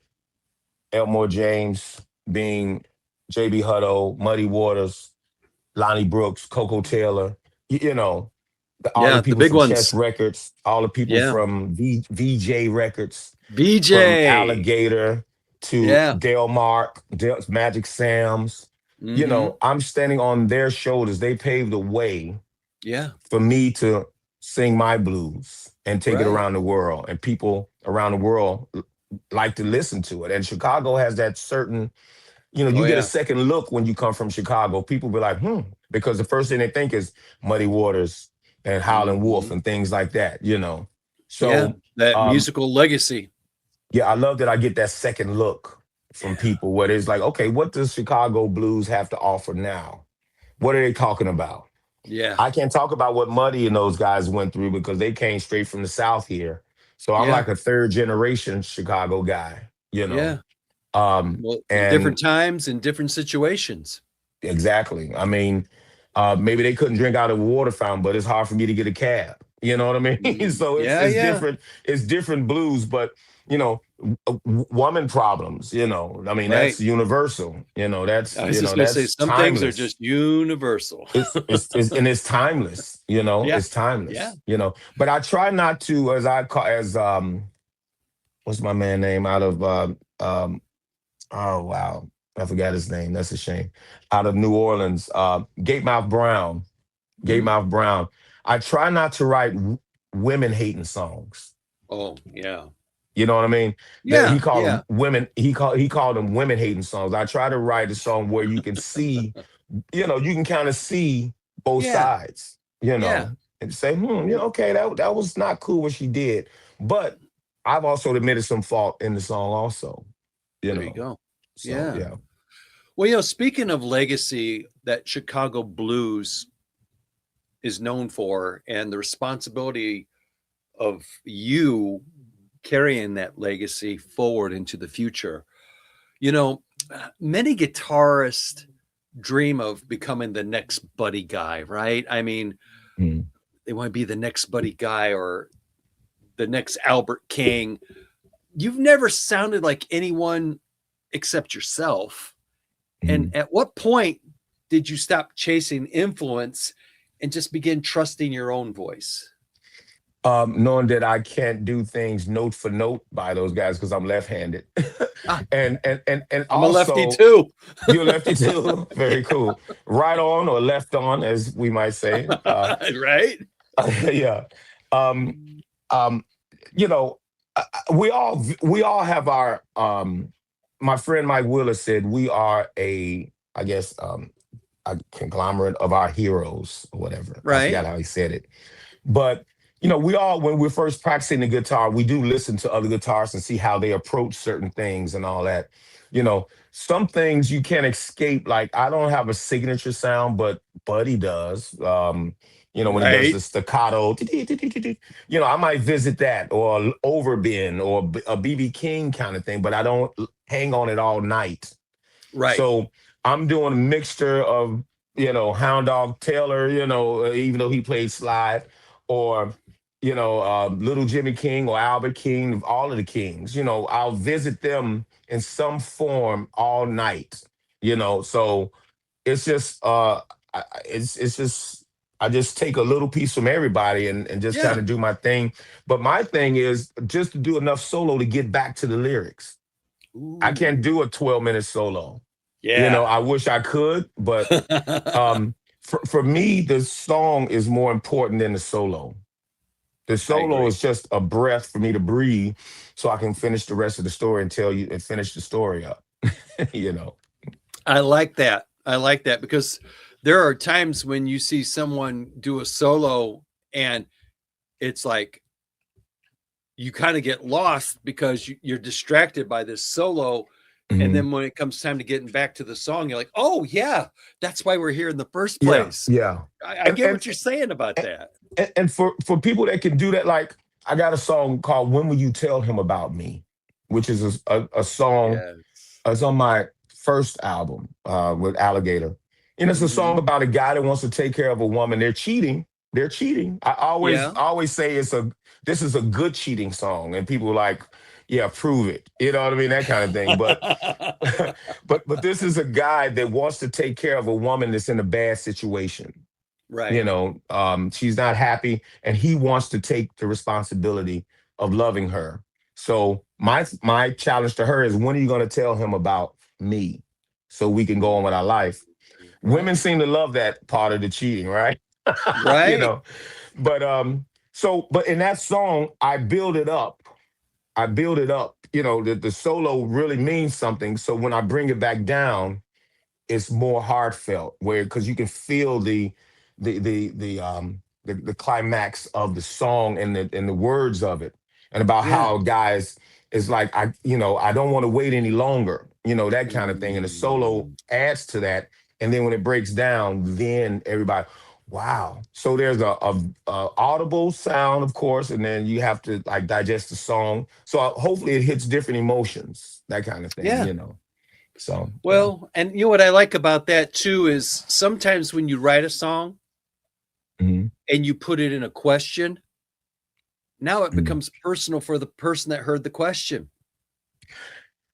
[SPEAKER 2] Elmore James, being JB Hutto, Muddy Waters, Lonnie Brooks, Coco Taylor, all the
[SPEAKER 1] yeah, the
[SPEAKER 2] people
[SPEAKER 1] big
[SPEAKER 2] from Chess
[SPEAKER 1] ones.
[SPEAKER 2] Records, all the people
[SPEAKER 1] Yeah.
[SPEAKER 2] from VJ Records, from
[SPEAKER 1] VJ.
[SPEAKER 2] Alligator to
[SPEAKER 1] Yeah.
[SPEAKER 2] Dale Mark, Magic Sam's.
[SPEAKER 1] Hmm.
[SPEAKER 2] I'm standing on their shoulders. They paved the way
[SPEAKER 1] Yeah.
[SPEAKER 2] for me to sing my blues and take it
[SPEAKER 1] Right.
[SPEAKER 2] around the world. And people around the world like to listen to it. And Chicago has that certain,
[SPEAKER 1] Oh,
[SPEAKER 2] you get a
[SPEAKER 1] yeah.
[SPEAKER 2] second look when you come from Chicago. People be like, because the first thing they think is Muddy Waters and Howlin' Wolf
[SPEAKER 1] Hmm.
[SPEAKER 2] and things like that.
[SPEAKER 1] Yeah.
[SPEAKER 2] So,
[SPEAKER 1] That
[SPEAKER 2] um,
[SPEAKER 1] musical legacy.
[SPEAKER 2] yeah, I love that I get that second look from
[SPEAKER 1] Yeah.
[SPEAKER 2] people where it's like, okay, what does Chicago blues have to offer now? What are they talking about?
[SPEAKER 1] Yeah.
[SPEAKER 2] I can't talk about what Muddy and those guys went through because they came straight from the South here. So I'm
[SPEAKER 1] Yeah.
[SPEAKER 2] like a third generation Chicago guy, you know.
[SPEAKER 1] Yeah.
[SPEAKER 2] Um,
[SPEAKER 1] Well,
[SPEAKER 2] and
[SPEAKER 1] different times and different situations.
[SPEAKER 2] exactly. I mean, maybe they couldn't drink out of a water fountain, but it's hard for me to get a cab. You know what I mean?
[SPEAKER 1] Mm,
[SPEAKER 2] So it's
[SPEAKER 1] yeah.
[SPEAKER 2] it's
[SPEAKER 1] Yeah.
[SPEAKER 2] different. It's different blues, but woman problems. I mean,
[SPEAKER 1] Right.
[SPEAKER 2] that's universal.
[SPEAKER 1] I was just going to say
[SPEAKER 2] That's
[SPEAKER 1] some things are
[SPEAKER 2] timeless.
[SPEAKER 1] just universal.
[SPEAKER 2] It's timeless.
[SPEAKER 1] Yeah.
[SPEAKER 2] It's
[SPEAKER 1] Yeah.
[SPEAKER 2] timeless. But I try not to, as I call as what's my man name out of oh wow, I forgot his name. That's a shame. Out of New Orleans, Gatemouth Brown.
[SPEAKER 1] Mhm.
[SPEAKER 2] Gatemouth Brown. I try not to write women hating songs.
[SPEAKER 1] Oh, yeah.
[SPEAKER 2] You know what I mean? That he
[SPEAKER 1] Yeah.
[SPEAKER 2] called
[SPEAKER 1] Yeah.
[SPEAKER 2] them women. He called them women hating songs. I try to write a song where you can see, you can kind of see both
[SPEAKER 1] Yeah.
[SPEAKER 2] sides.
[SPEAKER 1] Yeah.
[SPEAKER 2] And say, okay, that was not cool what she did, but I've also admitted some fault in the song also. You
[SPEAKER 1] There you
[SPEAKER 2] know,
[SPEAKER 1] go.
[SPEAKER 2] so
[SPEAKER 1] Yeah.
[SPEAKER 2] yeah.
[SPEAKER 1] Well, speaking of legacy that Chicago blues is known for and the responsibility of you carrying that legacy forward into the future. You know, many guitarists dream of becoming the next Buddy Guy, right? I mean,
[SPEAKER 2] Mm,
[SPEAKER 1] they want to be the next Buddy Guy or the next Albert King. You've never sounded like anyone except yourself. And
[SPEAKER 2] mm.
[SPEAKER 1] at what point did you stop chasing influence and just begin trusting your own voice?
[SPEAKER 2] Knowing that I can't do things note for note by those guys because I'm left-handed,
[SPEAKER 1] Ah,
[SPEAKER 2] and
[SPEAKER 1] I'm a lefty
[SPEAKER 2] also
[SPEAKER 1] too.
[SPEAKER 2] you're lefty too.
[SPEAKER 1] Yeah.
[SPEAKER 2] Very cool. Right on or left on, as we might say.
[SPEAKER 1] Right?
[SPEAKER 2] Yeah. Um, um, you know, we all have our. My friend Mike Willis said we are I guess, a conglomerate of our heroes or whatever. I
[SPEAKER 1] Right.
[SPEAKER 2] forgot how he said it. But we all, when we're first practicing the guitar, we do listen to other guitarists and see how they approach certain things and all that. Some things you can't escape. Like I don't have a signature sound, but Buddy does. When he does the
[SPEAKER 1] Right.
[SPEAKER 2] staccato, I might visit that or overbend or a BB King kind of thing, but I don't hang on it all night.
[SPEAKER 1] Right.
[SPEAKER 2] So I'm doing a mixture of, Hound Dog Taylor, even though he played slide, or, Little Jimmy King or Albert King, all of the Kings. I'll visit them in some form all night. So it's just, it's just, I just take a little piece from everybody and just kind
[SPEAKER 1] Yeah.
[SPEAKER 2] of do my thing. But my thing is just to do enough solo to get back to the lyrics. I can't
[SPEAKER 1] Ooh.
[SPEAKER 2] do a 12-minute solo.
[SPEAKER 1] Yeah.
[SPEAKER 2] I wish I could, but for me, the song is more important than the solo. The
[SPEAKER 1] I
[SPEAKER 2] solo
[SPEAKER 1] agree.
[SPEAKER 2] is just a breath for me to breathe so I can finish the rest of the story and tell you and finish the story up. you know.
[SPEAKER 1] I like that. I like that because there are times when you see someone do a solo and it's like you kind of get lost because you're distracted by this solo. And
[SPEAKER 2] Mhm.
[SPEAKER 1] then when it comes time to getting back to the song, you're like, oh, yeah, that's why we're here in the first
[SPEAKER 2] Yeah,
[SPEAKER 1] place.
[SPEAKER 2] yeah.
[SPEAKER 1] I
[SPEAKER 2] And
[SPEAKER 1] get
[SPEAKER 2] and
[SPEAKER 1] what you're saying about that.
[SPEAKER 2] and for people that can do that, like I got a song called "When Will You Tell Him About Me," which is a song.
[SPEAKER 1] Yes.
[SPEAKER 2] It's on my first album with Alligator. And it's a
[SPEAKER 1] Hmm.
[SPEAKER 2] song about a guy that wants to take care of a woman. They're cheating. They're cheating. I always
[SPEAKER 1] Yeah.
[SPEAKER 2] always say this is a good cheating song, and people are like, yeah, prove it. You know what I mean, that kind of thing. But but this is a guy that wants to take care of a woman that's in a bad situation.
[SPEAKER 1] Right.
[SPEAKER 2] She's not happy, and he wants to take the responsibility of loving her. So my challenge to her is, when are you going to tell him about me so we can go on with our life? Women
[SPEAKER 1] Right.
[SPEAKER 2] seem to love that part of the cheating, right? you
[SPEAKER 1] Right.
[SPEAKER 2] know but but in that song I build it up. The solo really means something, so when I bring it back down, it's more heartfelt, where because you can feel the climax of the song and the words of it, and about
[SPEAKER 1] Yeah.
[SPEAKER 2] how guys is like, I don't want to wait any longer, that kind of thing, and the solo
[SPEAKER 1] Mm.
[SPEAKER 2] adds to that. And then when it breaks down, then everybody, wow. So there's a audible sound, of course, and then you have to like digest the song, so hopefully it hits different emotions, that kind of thing,
[SPEAKER 1] Yeah.
[SPEAKER 2] so yeah.
[SPEAKER 1] Well, and you know what I like about that too is sometimes when you write a song
[SPEAKER 2] Mhm.
[SPEAKER 1] and you put it in a question, now it
[SPEAKER 2] Mhm.
[SPEAKER 1] becomes personal for the person that heard the question.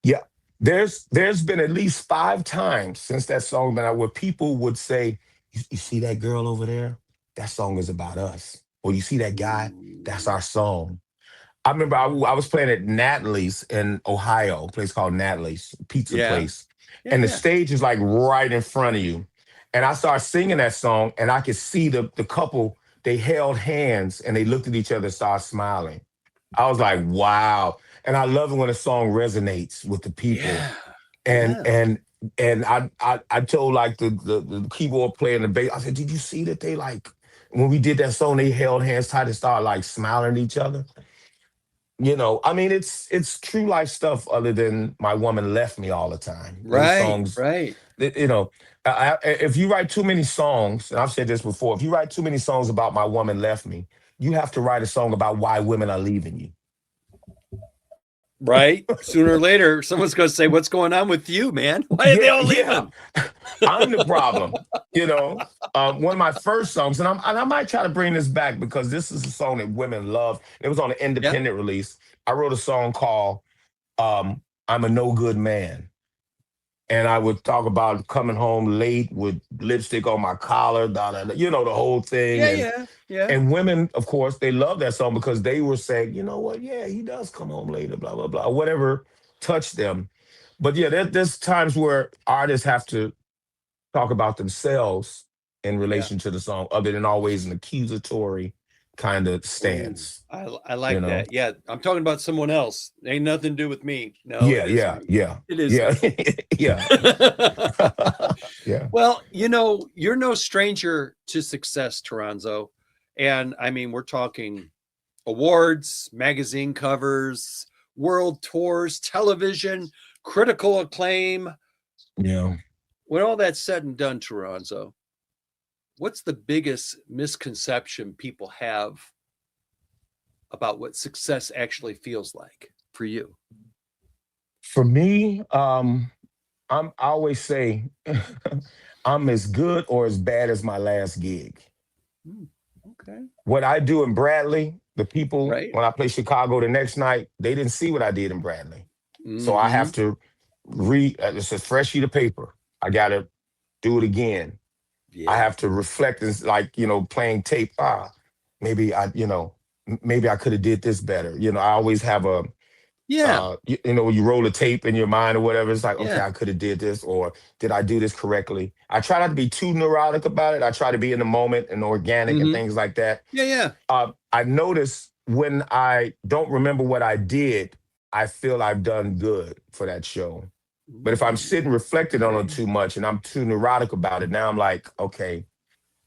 [SPEAKER 2] Yeah. There's been at least 5 times since that song been out where people would say, you see that girl over there? That song is about us. Or you see that guy? That's
[SPEAKER 1] Ooh.
[SPEAKER 2] our song. I remember I was playing at Natalie's in Ohio, a place called Natalie's, pizza
[SPEAKER 1] Yeah.
[SPEAKER 2] place.
[SPEAKER 1] Yeah,
[SPEAKER 2] And the
[SPEAKER 1] yeah.
[SPEAKER 2] stage is like right in front of you. And I started singing that song, and I could see the couple, they held hands and they looked at each other and started smiling. I was like, wow. And I love it when a song resonates with the people.
[SPEAKER 1] Yeah.
[SPEAKER 2] And
[SPEAKER 1] Yeah.
[SPEAKER 2] and and I told like the keyboard player and the bass, I said, did you see that they like when we did that song, they held hands tight and started like smiling at each other? I mean, it's true life stuff other than my woman left me all the time. Those
[SPEAKER 1] Right.
[SPEAKER 2] songs,
[SPEAKER 1] Right.
[SPEAKER 2] that, if you write too many songs, and I've said this before, if you write too many songs about my woman left me, you have to write a song about why women are leaving you.
[SPEAKER 1] Right. Sooner or later, someone's going to say, what's going on with you, man? Why are they
[SPEAKER 2] Yeah,
[SPEAKER 1] all
[SPEAKER 2] yeah.
[SPEAKER 1] leaving?
[SPEAKER 2] I'm the problem. One of my first songs, and I might try to bring this back because this is a song that women love. It was on an
[SPEAKER 1] Yeah.
[SPEAKER 2] independent release. I wrote a song called "I'm a No Good Man," and I would talk about coming home late with lipstick on my collar, da, da, da, the whole thing.
[SPEAKER 1] Yeah.
[SPEAKER 2] And
[SPEAKER 1] Yeah. Yeah.
[SPEAKER 2] and women, of course, they love that song because they were saying, you know what, yeah, he does come home later, blah blah blah, whatever touched them. But yeah, there's times where artists have to talk about themselves in
[SPEAKER 1] Yeah.
[SPEAKER 2] relation to the song, other than always an accusatory kind of
[SPEAKER 1] Ooh,
[SPEAKER 2] stance.
[SPEAKER 1] I
[SPEAKER 2] You
[SPEAKER 1] like
[SPEAKER 2] know?
[SPEAKER 1] that. Yeah. I'm talking about someone else. Ain't nothing to do with me. No,
[SPEAKER 2] Yeah,
[SPEAKER 1] it is
[SPEAKER 2] yeah,
[SPEAKER 1] me.
[SPEAKER 2] yeah,
[SPEAKER 1] It is
[SPEAKER 2] yeah,
[SPEAKER 1] me.
[SPEAKER 2] yeah, yeah.
[SPEAKER 1] Well, you're no stranger to success, Toronzo. And I mean, we're talking awards, magazine covers, world tours, television, critical acclaim.
[SPEAKER 2] Yeah.
[SPEAKER 1] When all that's said and done, Toronzo, what's the biggest misconception people have about what success actually feels like for you?
[SPEAKER 2] For me, I always say I'm as good or as bad as my last gig.
[SPEAKER 1] Hmm, okay.
[SPEAKER 2] What I do in Bradley, the people
[SPEAKER 1] Right.
[SPEAKER 2] when I play Chicago the next night, they didn't see what I did in Bradley. So I have
[SPEAKER 1] Mm-hmm.
[SPEAKER 2] to it's a fresh sheet of paper. I gotta do it again. I
[SPEAKER 1] Yeah.
[SPEAKER 2] have to reflect and like, playing tape. Maybe maybe I could have did this better. I always have a
[SPEAKER 1] Yeah.
[SPEAKER 2] when you roll a tape in your mind or whatever, it's like, okay,
[SPEAKER 1] Yeah.
[SPEAKER 2] I could have did this, or did I do this correctly? I try not to be too neurotic about it. I try to be in the moment and organic and
[SPEAKER 1] Mm-hmm.
[SPEAKER 2] things like that.
[SPEAKER 1] Yeah. Yeah.
[SPEAKER 2] I notice when I don't remember what I did, I feel I've done good for that show. But if I'm
[SPEAKER 1] Ooh,
[SPEAKER 2] sitting reflecting on it
[SPEAKER 1] okay.
[SPEAKER 2] too much and I'm too neurotic about it, now I'm like, okay,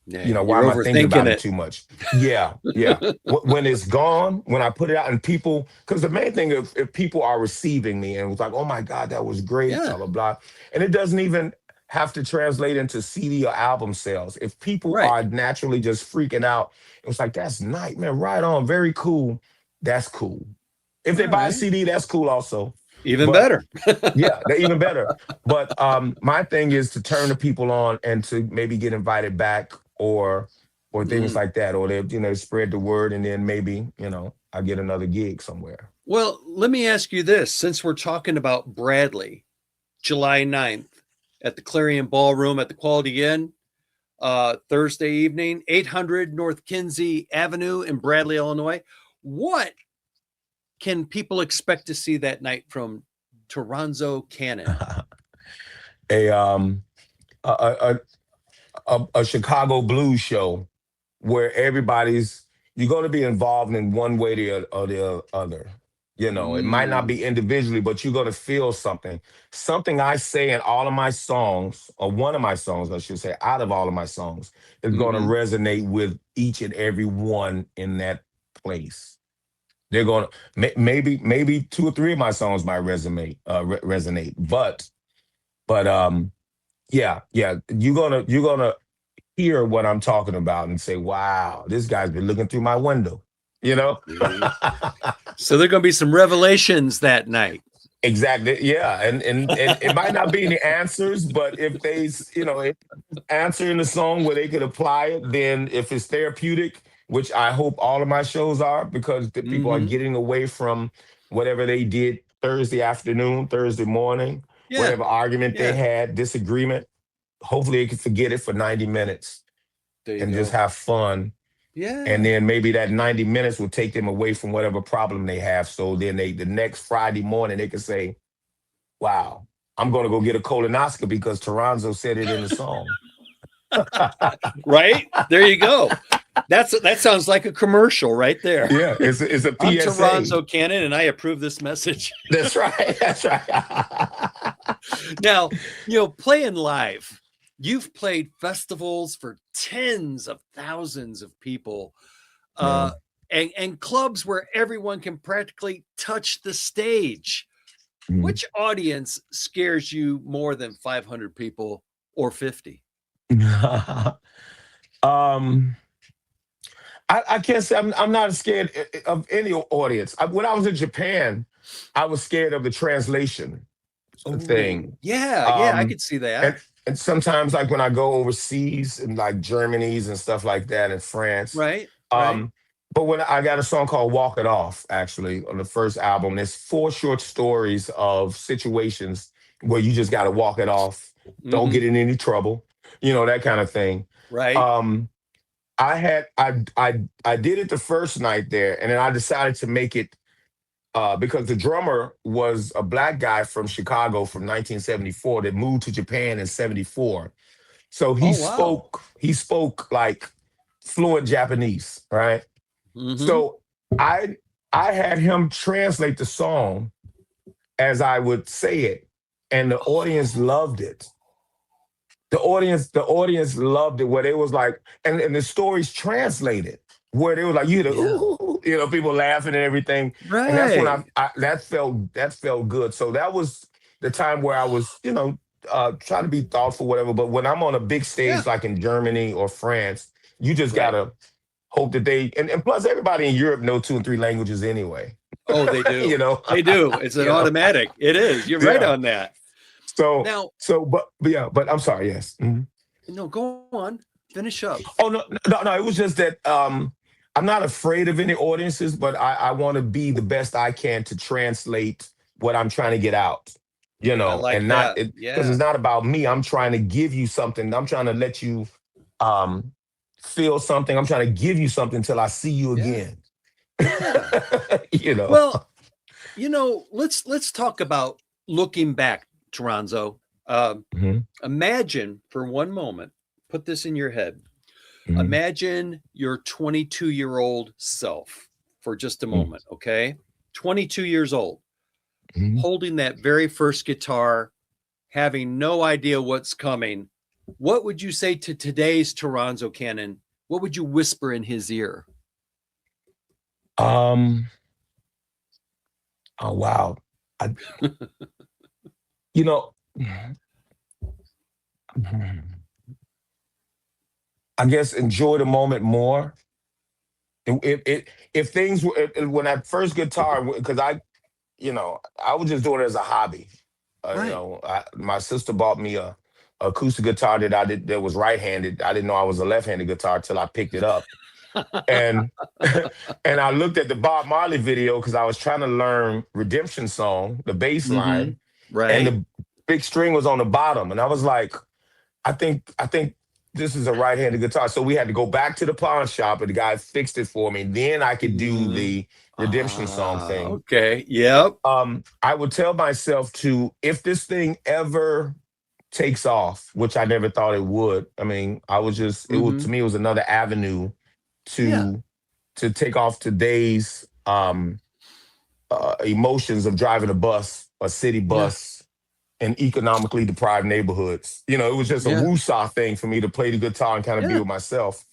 [SPEAKER 1] Yeah.
[SPEAKER 2] why
[SPEAKER 1] You're
[SPEAKER 2] am I thinking
[SPEAKER 1] overthinking
[SPEAKER 2] about it
[SPEAKER 1] it.
[SPEAKER 2] too much? Yeah, yeah. When it's gone, when I put it out and people, because the main thing, if people are receiving me and it's like, oh my God, that was great,
[SPEAKER 1] Yeah.
[SPEAKER 2] blah, blah, blah. And it doesn't even have to translate into CD or album sales. If people
[SPEAKER 1] Right.
[SPEAKER 2] are naturally just freaking out, it's like, that's nice, man, right on, very cool. That's cool. If they
[SPEAKER 1] All
[SPEAKER 2] buy a
[SPEAKER 1] right.
[SPEAKER 2] CD, that's cool also.
[SPEAKER 1] Even
[SPEAKER 2] But
[SPEAKER 1] better.
[SPEAKER 2] yeah, they're even better. But my thing is to turn the people on and to maybe get invited back or things
[SPEAKER 1] Mm.
[SPEAKER 2] like that, or they spread the word, and then maybe I get another gig somewhere.
[SPEAKER 1] Well, let me ask you this, since we're talking about Bradley, July 9th at the Clarion Ballroom at the Quality Inn, Thursday evening, 800 North Kinzie Avenue in Bradley, Illinois. What can people expect to see that night from Toronzo Cannon?
[SPEAKER 2] a a, a a Chicago blues show where you're going to be involved in one way or the other. It might not
[SPEAKER 1] Mm,
[SPEAKER 2] be individually, but you're going to feel something. Something I say in all of my songs, or one of my songs, I should say, out of all of my songs, is going to
[SPEAKER 1] mm-hmm.
[SPEAKER 2] resonate with each and every one in that place. They're going to maybe two or three of my songs might resonate, but yeah, you're gonna hear what I'm talking about and say, wow, this guy's been looking through my window, you know?
[SPEAKER 1] Mm-hmm. So there are going to be some revelations that night.
[SPEAKER 2] Exactly. Yeah. And it might not be the answers, but if if answer in the song where they could apply it, then if it's therapeutic, which I hope all of my shows are, because the people are
[SPEAKER 1] Mm-hmm.
[SPEAKER 2] getting away from whatever they did Thursday afternoon, Thursday morning,
[SPEAKER 1] Yeah.
[SPEAKER 2] whatever argument they
[SPEAKER 1] Yeah.
[SPEAKER 2] had, disagreement. Hopefully they can forget it for 90 minutes
[SPEAKER 1] There you
[SPEAKER 2] and just
[SPEAKER 1] go.
[SPEAKER 2] have fun. And
[SPEAKER 1] Yeah.
[SPEAKER 2] then maybe that 90 minutes will take them away from whatever problem they have. So then the next Friday morning they can say, wow, I'm gonna go get a colonoscopy because Toronzo said it in the song.
[SPEAKER 1] Right? There you go. That sounds like a commercial right there.
[SPEAKER 2] Yeah, it's a
[SPEAKER 1] I'm
[SPEAKER 2] PSA.
[SPEAKER 1] Toronzo Cannon and I approve this message.
[SPEAKER 2] That's right. That's right.
[SPEAKER 1] Now, playing live, you've played festivals for tens of thousands of people,
[SPEAKER 2] Yeah.
[SPEAKER 1] uh, and clubs where everyone can practically touch the stage.
[SPEAKER 2] Mhm.
[SPEAKER 1] Which audience scares you more than 500 people or 50?
[SPEAKER 2] um, I can't say I'm not scared of any audience. When I was in Japan, I was scared of the translation
[SPEAKER 1] Oh,
[SPEAKER 2] thing.
[SPEAKER 1] yeah, yeah, I
[SPEAKER 2] Um,
[SPEAKER 1] could see that.
[SPEAKER 2] and and sometimes like when I go overseas and like Germany's and stuff like that in France.
[SPEAKER 1] Right, right.
[SPEAKER 2] Um, but when I got a song called Walk It Off, actually, on the first album, there's four short stories of situations where you just gotta walk it off, don't
[SPEAKER 1] Hmm.
[SPEAKER 2] get in any trouble, that kind of thing.
[SPEAKER 1] Right.
[SPEAKER 2] Um, I did it the first night there, and then I decided to make it because the drummer was a black guy from Chicago from 1974 that moved to Japan in 74. So
[SPEAKER 1] Oh, wow.
[SPEAKER 2] he spoke like fluent Japanese, right?
[SPEAKER 1] Hmm.
[SPEAKER 2] So I I had him translate the song as I would say it, and the audience loved it. The audience loved it where they was like, and the stories translated where they was like, you hear the
[SPEAKER 1] Yeah.
[SPEAKER 2] ooh, people laughing and everything. And that's when
[SPEAKER 1] Right.
[SPEAKER 2] that felt good. So that was the time where I was, trying to be thoughtful, whatever. But when I'm on a big
[SPEAKER 1] Yeah.
[SPEAKER 2] stage like in Germany or France, you just
[SPEAKER 1] Right.
[SPEAKER 2] gotta hope that and plus everybody in Europe know two and three languages anyway.
[SPEAKER 1] Oh, they do.
[SPEAKER 2] you know,
[SPEAKER 1] They do. It's an
[SPEAKER 2] you know,
[SPEAKER 1] automatic. It is. You're right
[SPEAKER 2] yeah.
[SPEAKER 1] on that. Now,
[SPEAKER 2] But yeah, but I'm sorry. Yes. Mhm.
[SPEAKER 1] no, go on, finish up.
[SPEAKER 2] Oh no. It was just that I'm not afraid of any audiences, but I want to be the best I can to translate what I'm trying to get out.
[SPEAKER 1] I like
[SPEAKER 2] And not
[SPEAKER 1] that.
[SPEAKER 2] it because
[SPEAKER 1] Yeah,
[SPEAKER 2] it's not about me. I'm trying to give you something. I'm trying to let you um feel something. I'm trying to give you something until I see you
[SPEAKER 1] yeah,
[SPEAKER 2] again.
[SPEAKER 1] yeah.
[SPEAKER 2] you know.
[SPEAKER 1] Well, let's talk about looking back, Toronzo.
[SPEAKER 2] Mhm,
[SPEAKER 1] Imagine for one moment, put this in your head.
[SPEAKER 2] mhm,
[SPEAKER 1] Imagine your 22-year-old self for just a
[SPEAKER 2] mhm,
[SPEAKER 1] moment, okay? 22 years old,
[SPEAKER 2] mhm.
[SPEAKER 1] holding that very first guitar, having no idea what's coming. What would you say to today's Toronzo Cannon? What would you whisper in his ear?
[SPEAKER 2] Um. Oh wow. I, you know. I guess enjoy the moment more. If things were when that first guitar, because I was just doing it as a hobby.
[SPEAKER 1] Right.
[SPEAKER 2] My sister bought me a acoustic guitar that was right handed. I didn't know I was a left handed guitar till I picked it up, and and I looked at the Bob Marley video because I was trying to learn Redemption Song, the bass
[SPEAKER 1] Mm-hmm.
[SPEAKER 2] line, and
[SPEAKER 1] Right.
[SPEAKER 2] the big string was on the bottom, and I was like, I think this is a right-handed guitar. So we had to go back to the pawn shop and the guy fixed it for me. Then I could do
[SPEAKER 1] Mm.
[SPEAKER 2] the Redemption Song thing.
[SPEAKER 1] Okay. Yep.
[SPEAKER 2] I would tell myself to, if this thing ever takes off, which I never thought it would. I mean, it was,
[SPEAKER 1] Mm-hmm.
[SPEAKER 2] to me, it was another avenue
[SPEAKER 1] Yeah.
[SPEAKER 2] to take off today's emotions of driving a bus, a city
[SPEAKER 1] Yeah.
[SPEAKER 2] bus, in economically deprived neighborhoods. It was just a
[SPEAKER 1] Yeah.
[SPEAKER 2] woosah thing for me to play the guitar and kind of be
[SPEAKER 1] Yeah.
[SPEAKER 2] with myself.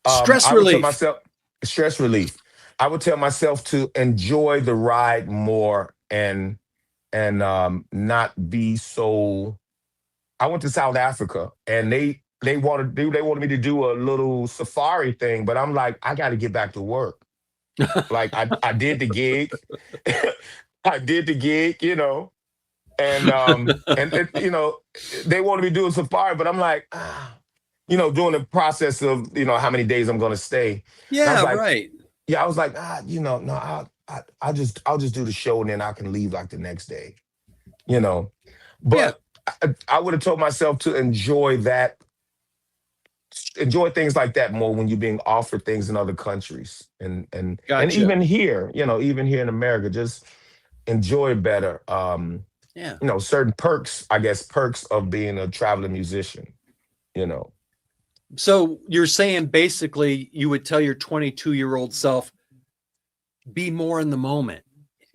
[SPEAKER 1] Stress
[SPEAKER 2] I would tell
[SPEAKER 1] relief.
[SPEAKER 2] myself stress relief. I would tell myself to enjoy the ride more and not be so. I went to South Africa and they wanted me to do a little safari thing, but I'm like, I got to get back to work. Like I did the gig, I did the gig, and they wanted me doing safari, but I'm like, doing the process of how many days I'm going to stay, and I was
[SPEAKER 1] Yeah.
[SPEAKER 2] like,
[SPEAKER 1] Right.
[SPEAKER 2] yeah, I was like, no, I'll just do the show and then I can leave like the next day, you know.
[SPEAKER 1] Yeah.
[SPEAKER 2] But I would have told myself to enjoy things like that more when you're being offered things in other countries and
[SPEAKER 1] Gotcha.
[SPEAKER 2] even here in America, just enjoy it better.
[SPEAKER 1] Yeah.
[SPEAKER 2] Certain perks, I guess, perks of being a traveling musician, you know.
[SPEAKER 1] So you're saying basically you would tell your 22-year-old self, be more in the moment,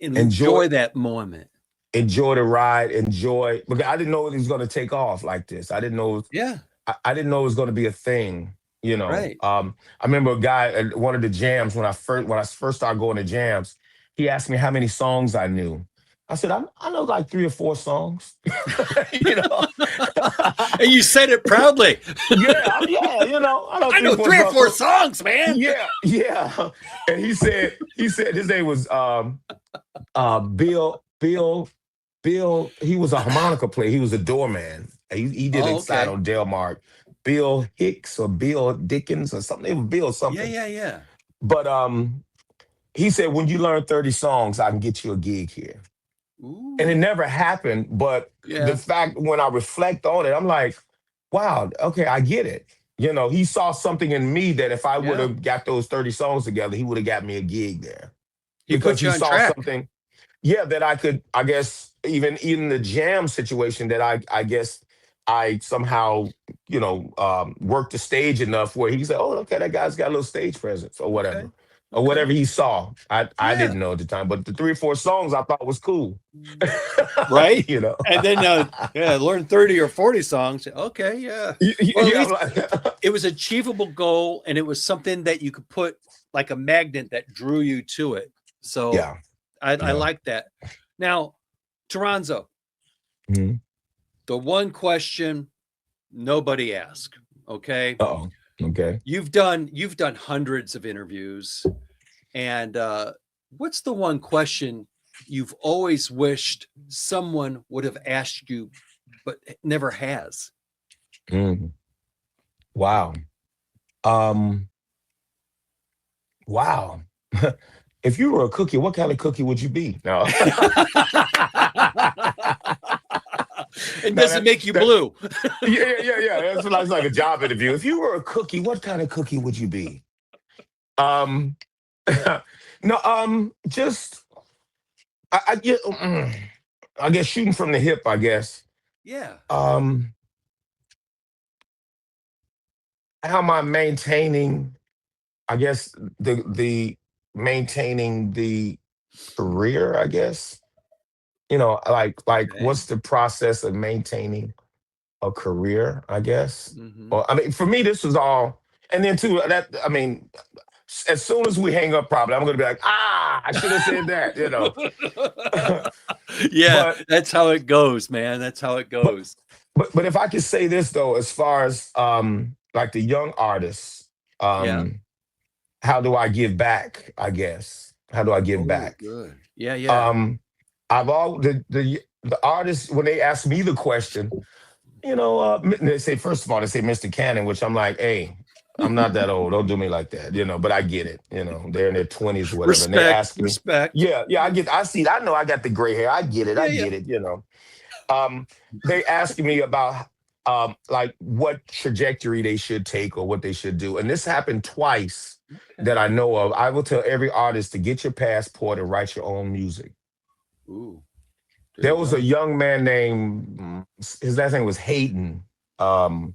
[SPEAKER 2] Enjoy
[SPEAKER 1] enjoy that moment.
[SPEAKER 2] enjoy the ride, enjoy, because I didn't know it was gonna take off like this. I didn't know
[SPEAKER 1] Yeah.
[SPEAKER 2] I didn't know it was gonna be a thing, you know.
[SPEAKER 1] Right.
[SPEAKER 2] I remember a guy at one of the jams when I first started going to jams, he asked me how many songs I knew. I said, I know like 3 or 4 songs. you know.
[SPEAKER 1] And you said it proudly.
[SPEAKER 2] Yeah, I know
[SPEAKER 1] I
[SPEAKER 2] three,
[SPEAKER 1] know
[SPEAKER 2] four
[SPEAKER 1] three or
[SPEAKER 2] songs.
[SPEAKER 1] four songs, man.
[SPEAKER 2] Yeah. And he said his name was Bill. He was a harmonica player. He was a doorman. He did
[SPEAKER 1] Oh,
[SPEAKER 2] Excite
[SPEAKER 1] okay.
[SPEAKER 2] on Delmar. Bill Hicks or Bill Dickens or something. It was Bill
[SPEAKER 1] Yeah,
[SPEAKER 2] something.
[SPEAKER 1] yeah, yeah.
[SPEAKER 2] But he said, when you learn 30 songs, I can get you a gig here. And it
[SPEAKER 1] Ooh.
[SPEAKER 2] never happened. But the
[SPEAKER 1] Yeah.
[SPEAKER 2] fact, when I reflect on it, I'm like, wow, okay, I get it. He saw something in me that if I would
[SPEAKER 1] Yeah.
[SPEAKER 2] have got those 30 songs together, he would have got me a gig there
[SPEAKER 1] He
[SPEAKER 2] because
[SPEAKER 1] put you
[SPEAKER 2] he
[SPEAKER 1] on
[SPEAKER 2] saw
[SPEAKER 1] track.
[SPEAKER 2] something, yeah, that I could, I guess, even in the jam situation, that I guess I somehow, worked the stage enough where he said, oh, okay, that guy's got a little stage presence or
[SPEAKER 1] Okay.
[SPEAKER 2] whatever. Or
[SPEAKER 1] Okay.
[SPEAKER 2] whatever he saw. I
[SPEAKER 1] Yeah.
[SPEAKER 2] didn't know at the time, but the 3 or 4 songs I thought was cool.
[SPEAKER 1] Right.
[SPEAKER 2] you know.
[SPEAKER 1] And then yeah, learn 30 or 40 songs. Okay, yeah. Well, at
[SPEAKER 2] Yeah, I'm
[SPEAKER 1] least
[SPEAKER 2] like,
[SPEAKER 1] it was achievable goal and it was something that you could put like a magnet that drew you to it. So
[SPEAKER 2] yeah,
[SPEAKER 1] I
[SPEAKER 2] yeah.
[SPEAKER 1] like that. Now, Toronzo,
[SPEAKER 2] Mhm.
[SPEAKER 1] the one question nobody asked. Okay.
[SPEAKER 2] Uh-oh. Okay.
[SPEAKER 1] You've done hundreds of interviews. And what's the one question you've always wished someone would have asked you but never has.
[SPEAKER 2] Mm. Wow. Um, wow. If you were a cookie, what kind of cookie would you be? No.
[SPEAKER 1] And
[SPEAKER 2] No,
[SPEAKER 1] does it make you
[SPEAKER 2] that
[SPEAKER 1] blue?
[SPEAKER 2] yeah. That's like a job interview. If you were a cookie, what kind of cookie would you be? Um, no, just I get I guess shooting from the hip, I guess.
[SPEAKER 1] Yeah.
[SPEAKER 2] Um, how am I maintaining, I guess the maintaining the career, I guess. Like
[SPEAKER 1] Okay.
[SPEAKER 2] what's the process of maintaining a career, I guess.
[SPEAKER 1] Hmm.
[SPEAKER 2] Well, I mean, for me, this was all, and then too, as soon as we hang up, probably I'm gonna be like, I should have said that.
[SPEAKER 1] Yeah,
[SPEAKER 2] But
[SPEAKER 1] that's how it goes, man. That's how it
[SPEAKER 2] but
[SPEAKER 1] goes.
[SPEAKER 2] but if I could say this though, as far as like the young artists,
[SPEAKER 1] Yeah.
[SPEAKER 2] um, how do I give back? I guess. How do I give
[SPEAKER 1] Oh,
[SPEAKER 2] back?
[SPEAKER 1] good. Yeah, yeah.
[SPEAKER 2] Um, I've all the artists when they ask me the question, they say first of all they say Mr. Cannon, which I'm like, hey, I'm not that old. Don't do me like that, but I get it. They're in their 20s or whatever, and they
[SPEAKER 1] Respect,
[SPEAKER 2] ask me,
[SPEAKER 1] respect.
[SPEAKER 2] yeah, I see it. I know I got the gray hair. I get it.
[SPEAKER 1] Yeah,
[SPEAKER 2] I
[SPEAKER 1] yeah.
[SPEAKER 2] get it. Um, they asking me about like what trajectory they should take or what they should do, and this happened twice that I
[SPEAKER 1] Okay.
[SPEAKER 2] know of. I will tell every artist to get your passport and write your own music.
[SPEAKER 1] Ooh, there
[SPEAKER 2] There
[SPEAKER 1] you
[SPEAKER 2] was a
[SPEAKER 1] go.
[SPEAKER 2] young man named his last name was Hayden, um,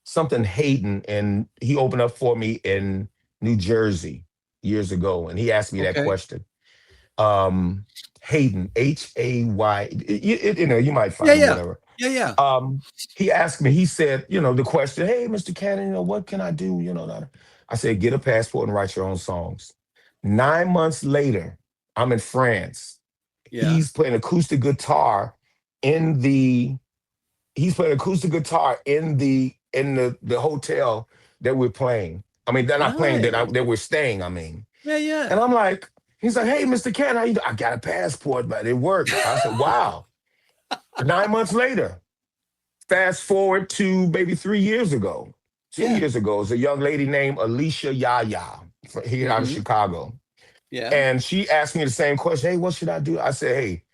[SPEAKER 2] something Hayden, and he opened up for me in New Jersey years ago, and he asked me that
[SPEAKER 1] Okay.
[SPEAKER 2] question. Um, Hayden, Hay. You might
[SPEAKER 1] Yeah,
[SPEAKER 2] find him,
[SPEAKER 1] yeah.
[SPEAKER 2] whatever.
[SPEAKER 1] Yeah, yeah.
[SPEAKER 2] Um, he asked me, he said, the question, hey, Mr. Cannon, what can I do? I said, get a passport and write your own songs. 9 months later, I'm in France.
[SPEAKER 1] Yeah.
[SPEAKER 2] He's playing acoustic guitar in the he's playing acoustic guitar in the hotel that we're playing. I mean, they're not playing
[SPEAKER 1] Nice.
[SPEAKER 2] that we're staying, I mean.
[SPEAKER 1] Yeah,
[SPEAKER 2] And
[SPEAKER 1] yeah.
[SPEAKER 2] I'm like, he's like, hey, Mr. Cannon, how you I got a passport, but it worked. I said, wow. 9 months later, fast forward to maybe 3 years ago, two
[SPEAKER 1] Yeah.
[SPEAKER 2] years ago, is a young lady named Alicia Yaya here out of
[SPEAKER 1] Hmm.
[SPEAKER 2] Chicago.
[SPEAKER 1] Yeah.
[SPEAKER 2] And she asked me the same question. Hey, what should I do? I said, hey,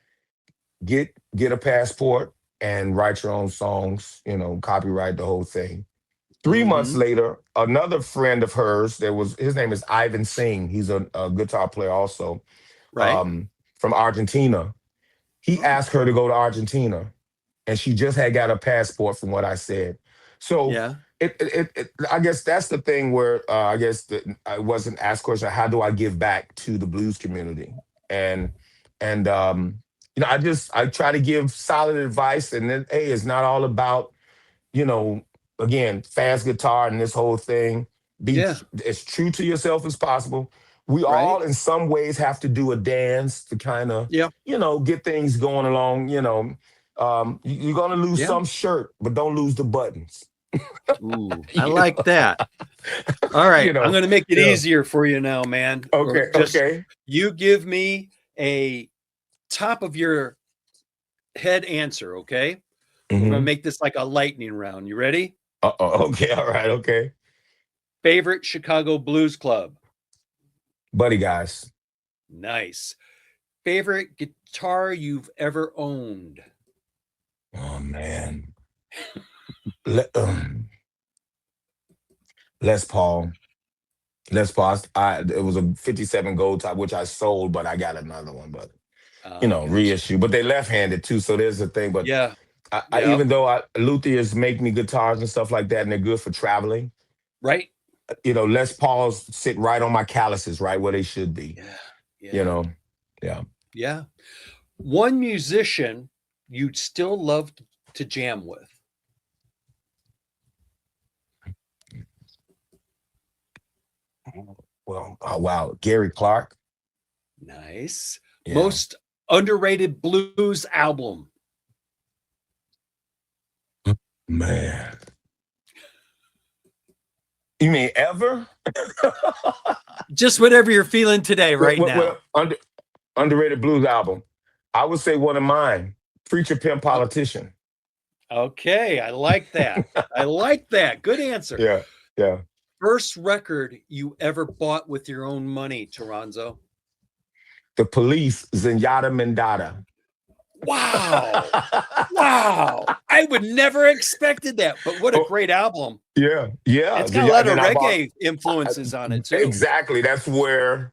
[SPEAKER 2] get a passport and write your own songs, copyright the whole thing. 3 months
[SPEAKER 1] Hmm.
[SPEAKER 2] later, another friend of hers, his name is Ivan Singh. He's a guitar player also,
[SPEAKER 1] Right.
[SPEAKER 2] um, from Argentina. He
[SPEAKER 1] Oh,
[SPEAKER 2] asked her to go to Argentina, and she just had got a passport from what I said. So
[SPEAKER 1] yeah.
[SPEAKER 2] I guess that's the thing where I guess I wasn't asked question, how do I give back to the blues community? And I try to give solid advice, and then, hey, it's not all about, you know, again, fast guitar and this whole thing.
[SPEAKER 1] Yeah.
[SPEAKER 2] As true to yourself as possible. We
[SPEAKER 1] Right.
[SPEAKER 2] all, in some ways, have to do a dance to kind of,
[SPEAKER 1] Yeah.
[SPEAKER 2] get things going along. You're gonna lose
[SPEAKER 1] Yeah.
[SPEAKER 2] some shirt, but don't lose the buttons.
[SPEAKER 1] Ooh, I
[SPEAKER 2] you
[SPEAKER 1] like
[SPEAKER 2] know,
[SPEAKER 1] that. All right.
[SPEAKER 2] you
[SPEAKER 1] I'm
[SPEAKER 2] know.
[SPEAKER 1] going to make it
[SPEAKER 2] Yeah.
[SPEAKER 1] easier for you now, man. Or
[SPEAKER 2] Okay.
[SPEAKER 1] just
[SPEAKER 2] Okay.
[SPEAKER 1] you give me a top of your head answer. Okay. We're going to
[SPEAKER 2] Hmm.
[SPEAKER 1] make this like a lightning round. You ready?
[SPEAKER 2] Uh-oh. Okay. All right. Okay.
[SPEAKER 1] Favorite Chicago Blues Club?
[SPEAKER 2] Buddy guys.
[SPEAKER 1] Nice. Favorite guitar you've ever owned?
[SPEAKER 2] Oh man. Le- um, Les Paul. Les Paul. It was a 57 gold top, which I sold, but I got another one, but
[SPEAKER 1] Gotcha.
[SPEAKER 2] reissue. But they left-handed too, so there's the thing. But
[SPEAKER 1] Yeah.
[SPEAKER 2] I
[SPEAKER 1] Yep.
[SPEAKER 2] even though luthiers make me guitars and stuff like that, and they're good for traveling,
[SPEAKER 1] Right.
[SPEAKER 2] Les Pauls sit right on my calluses, right where they should be.
[SPEAKER 1] Yeah.
[SPEAKER 2] You
[SPEAKER 1] Yeah.
[SPEAKER 2] know, yeah.
[SPEAKER 1] Yeah. One musician you'd still love to jam with?
[SPEAKER 2] Well, oh, wow, Gary Clark.
[SPEAKER 1] Nice.
[SPEAKER 2] Yeah,
[SPEAKER 1] Most underrated blues album?
[SPEAKER 2] man. You mean ever?
[SPEAKER 1] Just whatever you're feeling today, right now.
[SPEAKER 2] Underrated blues album? I would say one of mine, Preacher Pimp Politician.
[SPEAKER 1] Okay, I like that. I like that. Good answer.
[SPEAKER 2] Yeah, yeah.
[SPEAKER 1] First record you ever bought with your own money, Toronzo?
[SPEAKER 2] The Police, Zenyatta Mendata.
[SPEAKER 1] Wow. Wow. I would never expected that, but what a
[SPEAKER 2] Oh,
[SPEAKER 1] great album.
[SPEAKER 2] yeah, yeah.
[SPEAKER 1] It's got a lot
[SPEAKER 2] And
[SPEAKER 1] of
[SPEAKER 2] then I bought
[SPEAKER 1] reggae influences on it too.
[SPEAKER 2] exactly. That's where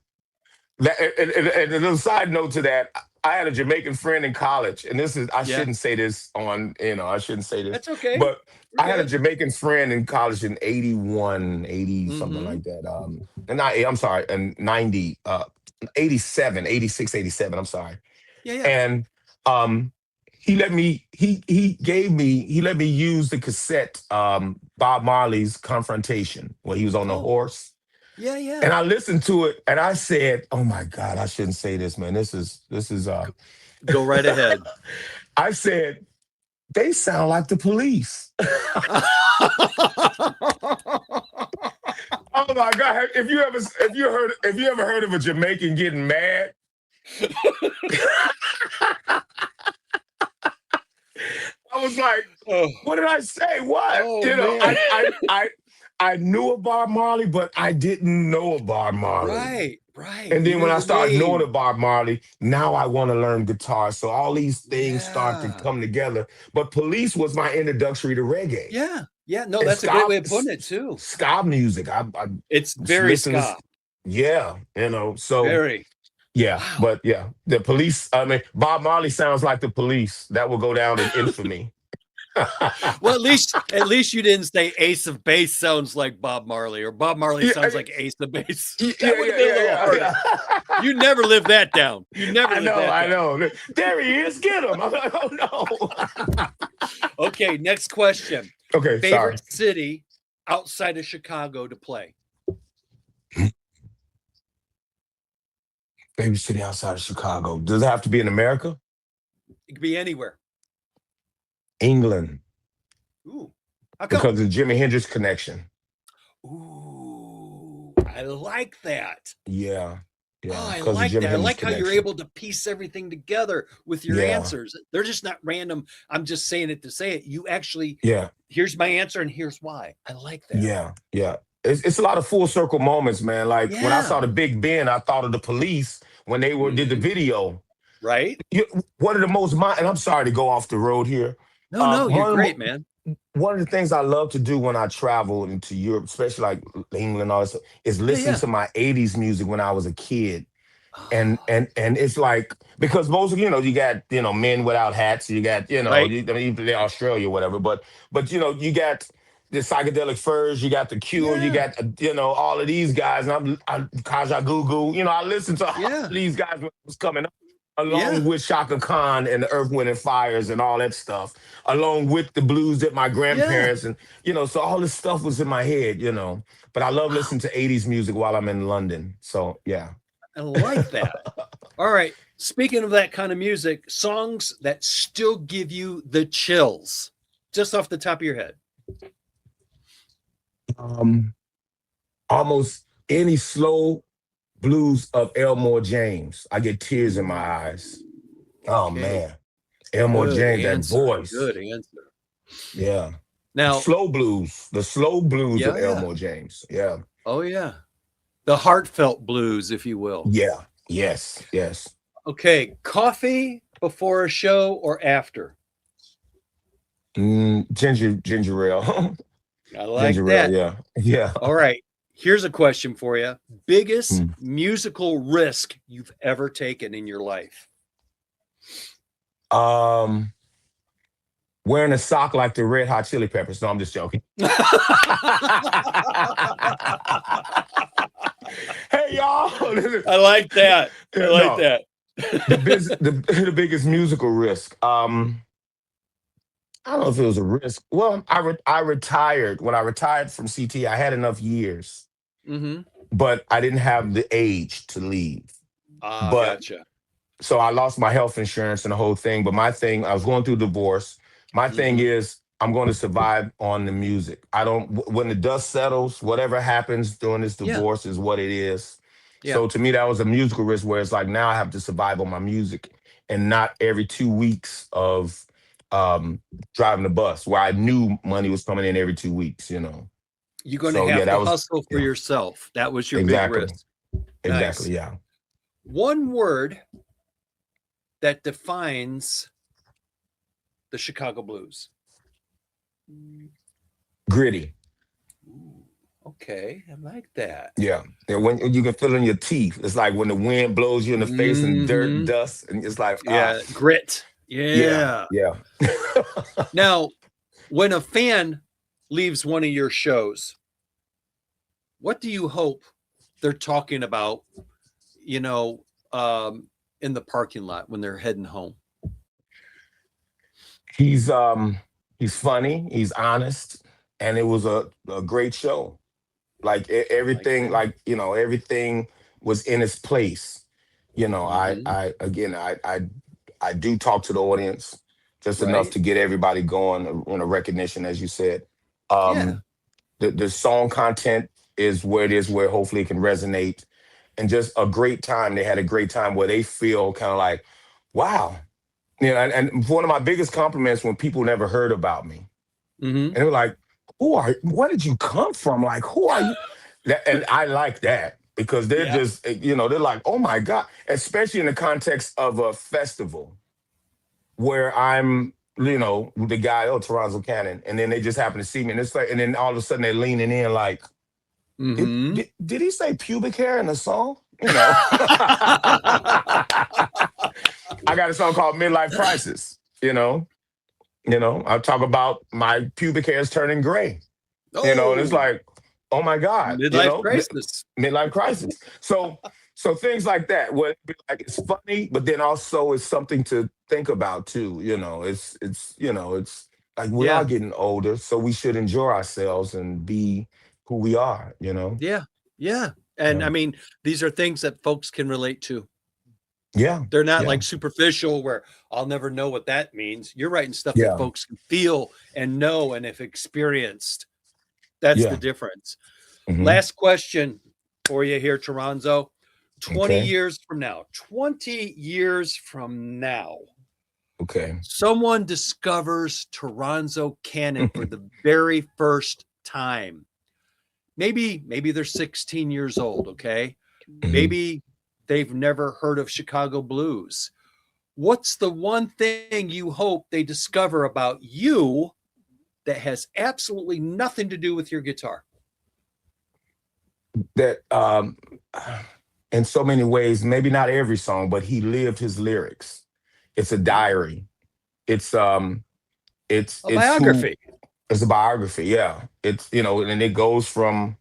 [SPEAKER 2] that. And a little side note to that, I had a Jamaican friend in college, and this is I
[SPEAKER 1] Yeah,
[SPEAKER 2] shouldn't say this on I shouldn't say this,
[SPEAKER 1] that's okay.
[SPEAKER 2] but
[SPEAKER 1] We're
[SPEAKER 2] I had a
[SPEAKER 1] good.
[SPEAKER 2] Jamaican friend in college in 81, 80 something
[SPEAKER 1] Mhm.
[SPEAKER 2] like that. And I'm sorry, and 90, 87, 86, 87. I'm sorry.
[SPEAKER 1] Yeah, yeah.
[SPEAKER 2] And um he let me use the cassette, Bob Marley's Confrontation, when he was on the
[SPEAKER 1] Oh,
[SPEAKER 2] horse.
[SPEAKER 1] yeah, yeah.
[SPEAKER 2] And I listened to it and I said, oh my God, I shouldn't say this, man. This is
[SPEAKER 1] Go, go right ahead.
[SPEAKER 2] I said, they sound like the Police. Oh my God. If you ever heard of a Jamaican getting mad, I was like,
[SPEAKER 1] Oh,
[SPEAKER 2] what did I say? What?
[SPEAKER 1] oh man.
[SPEAKER 2] I knew of Bob Marley, but I didn't know of Bob Marley.
[SPEAKER 1] Right, right.
[SPEAKER 2] And
[SPEAKER 1] You
[SPEAKER 2] then when
[SPEAKER 1] knew
[SPEAKER 2] I
[SPEAKER 1] the
[SPEAKER 2] started knowing
[SPEAKER 1] name.
[SPEAKER 2] of Bob Marley, now I want to learn guitar. So all these things start to
[SPEAKER 1] Yeah.
[SPEAKER 2] come together. But Police was my introductory to reggae
[SPEAKER 1] Yeah. Yeah. No,
[SPEAKER 2] and
[SPEAKER 1] that's a great way of putting it too.
[SPEAKER 2] ska music. I
[SPEAKER 1] It's
[SPEAKER 2] just
[SPEAKER 1] very
[SPEAKER 2] listen
[SPEAKER 1] ska.
[SPEAKER 2] to, yeah, so
[SPEAKER 1] Very.
[SPEAKER 2] yeah.
[SPEAKER 1] Wow.
[SPEAKER 2] But yeah, the Police, I mean, Bob Marley sounds like the Police. That will go down in infamy.
[SPEAKER 1] Well, at least you didn't say Ace of Base sounds like Bob Marley or Bob Marley
[SPEAKER 2] Yeah,
[SPEAKER 1] sounds like Ace of Base.
[SPEAKER 2] yeah,
[SPEAKER 1] That would have been a little harder.
[SPEAKER 2] yeah.
[SPEAKER 1] You never lived that down. You never lived that
[SPEAKER 2] I
[SPEAKER 1] down.
[SPEAKER 2] know. There he is. Get him. I'm like, oh no.
[SPEAKER 1] Okay, next question.
[SPEAKER 2] Okay, sorry.
[SPEAKER 1] Favorite city outside of Chicago to play?
[SPEAKER 2] Favorite city outside of Chicago. Does it have to be in America?
[SPEAKER 1] It could be anywhere.
[SPEAKER 2] England,
[SPEAKER 1] Ooh. How come?
[SPEAKER 2] because of the Jimi Hendrix connection.
[SPEAKER 1] Ooh, I like that.
[SPEAKER 2] Yeah,
[SPEAKER 1] Oh,
[SPEAKER 2] yeah,
[SPEAKER 1] I
[SPEAKER 2] because of
[SPEAKER 1] like
[SPEAKER 2] Jimi
[SPEAKER 1] that. I
[SPEAKER 2] Hendrix
[SPEAKER 1] like how you're
[SPEAKER 2] connection.
[SPEAKER 1] able to piece everything together with your
[SPEAKER 2] Yeah,
[SPEAKER 1] answers. They're just not random. I'm just saying it to say it. You actually,
[SPEAKER 2] yeah,
[SPEAKER 1] here's my answer and here's why. I like that.
[SPEAKER 2] yeah. It's a lot of full circle moments, man. Like when I saw
[SPEAKER 1] Yeah.
[SPEAKER 2] the Big Ben, I thought of the Police when they did the
[SPEAKER 1] Mhm.
[SPEAKER 2] video.
[SPEAKER 1] Right?
[SPEAKER 2] You, one of the most, and I'm sorry to go off the road here.
[SPEAKER 1] No, no, you're
[SPEAKER 2] One of the
[SPEAKER 1] great, man.
[SPEAKER 2] one of the things I love to do when I travel into Europe, especially like England, all this, is
[SPEAKER 1] Yeah,
[SPEAKER 2] listen
[SPEAKER 1] yeah.
[SPEAKER 2] to my '80s music when I was a kid. And
[SPEAKER 1] Oh,
[SPEAKER 2] and it's like, because most of you got men without hats, you got
[SPEAKER 1] right.
[SPEAKER 2] I mean, they're Australia, whatever, but you got the psychedelic furs, you got the Cure, you
[SPEAKER 1] Yeah.
[SPEAKER 2] got all of these guys, and I'm Kaja Gugu, I listened to all of
[SPEAKER 1] Yeah.
[SPEAKER 2] these guys when it was coming up, along
[SPEAKER 1] Yeah.
[SPEAKER 2] with Shaka Khan and the Earth, Wind and Fires and all that stuff, along with the blues that my
[SPEAKER 1] Yeah.
[SPEAKER 2] grandparents, and so all this stuff was in my head. But I love
[SPEAKER 1] Wow.
[SPEAKER 2] listening to '80s music while I'm in London. So yeah.
[SPEAKER 1] I like that. All right. Speaking of that kind of music, songs that still give you the chills, just off the top of your head.
[SPEAKER 2] um, Almost any slow blues of Elmore James, I get tears in my eyes. Oh
[SPEAKER 1] Okay.
[SPEAKER 2] man, Elmore
[SPEAKER 1] Good
[SPEAKER 2] James, that
[SPEAKER 1] answer.
[SPEAKER 2] voice.
[SPEAKER 1] Good answer.
[SPEAKER 2] Yeah.
[SPEAKER 1] Now,
[SPEAKER 2] Slow blues, the slow blues of
[SPEAKER 1] yeah, yeah.
[SPEAKER 2] Elmore James. Yeah.
[SPEAKER 1] Oh, yeah. The heartfelt blues, if you will.
[SPEAKER 2] Yeah. Yes. Yes.
[SPEAKER 1] Okay. Coffee before a show or after?
[SPEAKER 2] Ginger ale.
[SPEAKER 1] I like
[SPEAKER 2] Ginger ale,
[SPEAKER 1] that.
[SPEAKER 2] yeah. Yeah.
[SPEAKER 1] All right. Here's a question for you. Biggest
[SPEAKER 2] Mm.
[SPEAKER 1] musical risk you've ever taken in your life?
[SPEAKER 2] Um, Wearing a sock like the Red Hot Chili Peppers. No, I'm just joking. Hey y'all.
[SPEAKER 1] I like that. I like
[SPEAKER 2] No,
[SPEAKER 1] that.
[SPEAKER 2] the biggest musical risk. I don't know if it was a risk. Well, I retired. When I retired from CT, I had enough years,
[SPEAKER 1] Mm-hmm.
[SPEAKER 2] but I didn't have the age to leave.
[SPEAKER 1] Ah,
[SPEAKER 2] But
[SPEAKER 1] gotcha.
[SPEAKER 2] so I lost my health insurance and the whole thing. But my thing, I was going through divorce. My thing
[SPEAKER 1] Mm-hmm.
[SPEAKER 2] is, I'm going to survive on the music. I don't, when the dust settles, whatever happens during this
[SPEAKER 1] Yeah.
[SPEAKER 2] divorce is what it is.
[SPEAKER 1] Yeah.
[SPEAKER 2] So to me, that was a musical risk where it's like now I have to survive on my music and not every 2 weeks of um, driving the bus, where I knew money was coming in every 2 weeks.
[SPEAKER 1] You're going to
[SPEAKER 2] So yeah,
[SPEAKER 1] have
[SPEAKER 2] that
[SPEAKER 1] to
[SPEAKER 2] was
[SPEAKER 1] hustle for
[SPEAKER 2] yeah,
[SPEAKER 1] yourself. That was your big
[SPEAKER 2] exactly,
[SPEAKER 1] risk.
[SPEAKER 2] exactly,
[SPEAKER 1] Nice.
[SPEAKER 2] yeah.
[SPEAKER 1] One word that defines the Chicago blues.
[SPEAKER 2] Gritty.
[SPEAKER 1] Ooh, okay, I like that.
[SPEAKER 2] Yeah. And when you can feel it in your teeth, it's like when the wind blows you in the face and dirt and
[SPEAKER 1] Hmm.
[SPEAKER 2] dust, and it's like,
[SPEAKER 1] Yeah, grit.
[SPEAKER 2] yeah,
[SPEAKER 1] Yeah.
[SPEAKER 2] yeah.
[SPEAKER 1] Now, when a fan leaves one of your shows, what do you hope they're talking about, you know, um, in the parking lot when they're heading home?
[SPEAKER 2] he's um he's funny, he's honest, and it was a great show. Like
[SPEAKER 1] Like
[SPEAKER 2] everything,
[SPEAKER 1] that.
[SPEAKER 2] like everything was in its place. I
[SPEAKER 1] Hmm.
[SPEAKER 2] I again I do talk to the audience just enough
[SPEAKER 1] Right?
[SPEAKER 2] to get everybody going, recognition, as you said.
[SPEAKER 1] Yeah.
[SPEAKER 2] Um, the song content is where it is, where hopefully it can resonate, and just a great time. They had a great time where they feel kind of like, wow. And one of my biggest compliments when people never heard about me,
[SPEAKER 1] Hmm.
[SPEAKER 2] and they were like, where did you come from? Like, who are you? And I like that, because they're
[SPEAKER 1] Yeah.
[SPEAKER 2] just, they're like, oh my God, especially in the context of a festival where I'm, the guy, oh, Toronzo Cannon. And then they just happen to see me. And it's like, and then all of a sudden they're leaning in like, did,
[SPEAKER 1] Hmm.
[SPEAKER 2] did, did he say pubic hair in the song? I got a song called Midlife Crisis, I talk about my pubic hairs turning gray, and it's
[SPEAKER 1] Oh,
[SPEAKER 2] like, oh my God,
[SPEAKER 1] midlife crisis.
[SPEAKER 2] midlife crisis. So things like that, where it be like it's funny, but then also it's something to think about too. It's like we are
[SPEAKER 1] Yeah.
[SPEAKER 2] getting older, so we should enjoy ourselves and be who we are.
[SPEAKER 1] Yeah. Yeah. And
[SPEAKER 2] Yeah.
[SPEAKER 1] I mean, these are things that folks can relate to.
[SPEAKER 2] Yeah.
[SPEAKER 1] They're not
[SPEAKER 2] Yeah.
[SPEAKER 1] like superficial where I'll never know what that means. You're writing stuff that
[SPEAKER 2] Yeah.
[SPEAKER 1] folks can feel and know and have experienced. That's the
[SPEAKER 2] Yeah.
[SPEAKER 1] difference.
[SPEAKER 2] Hmm.
[SPEAKER 1] Last question for you here, Toronzo. 20
[SPEAKER 2] Okay.
[SPEAKER 1] years from now, 20 years from now,
[SPEAKER 2] Okay.
[SPEAKER 1] someone discovers Toronzo Cannon for the very first time. Maybe they're 16 years old, okay?
[SPEAKER 2] Hmm.
[SPEAKER 1] Maybe they've never heard of Chicago blues. What's the one thing you hope they discover about you that has absolutely nothing to do with your guitar?
[SPEAKER 2] That in so many ways, maybe not every song, but he lived his lyrics. It's a
[SPEAKER 1] Ooh,
[SPEAKER 2] diary. It's um it's
[SPEAKER 1] a
[SPEAKER 2] it's who
[SPEAKER 1] biography.
[SPEAKER 2] it's a biography, yeah. It's and it goes from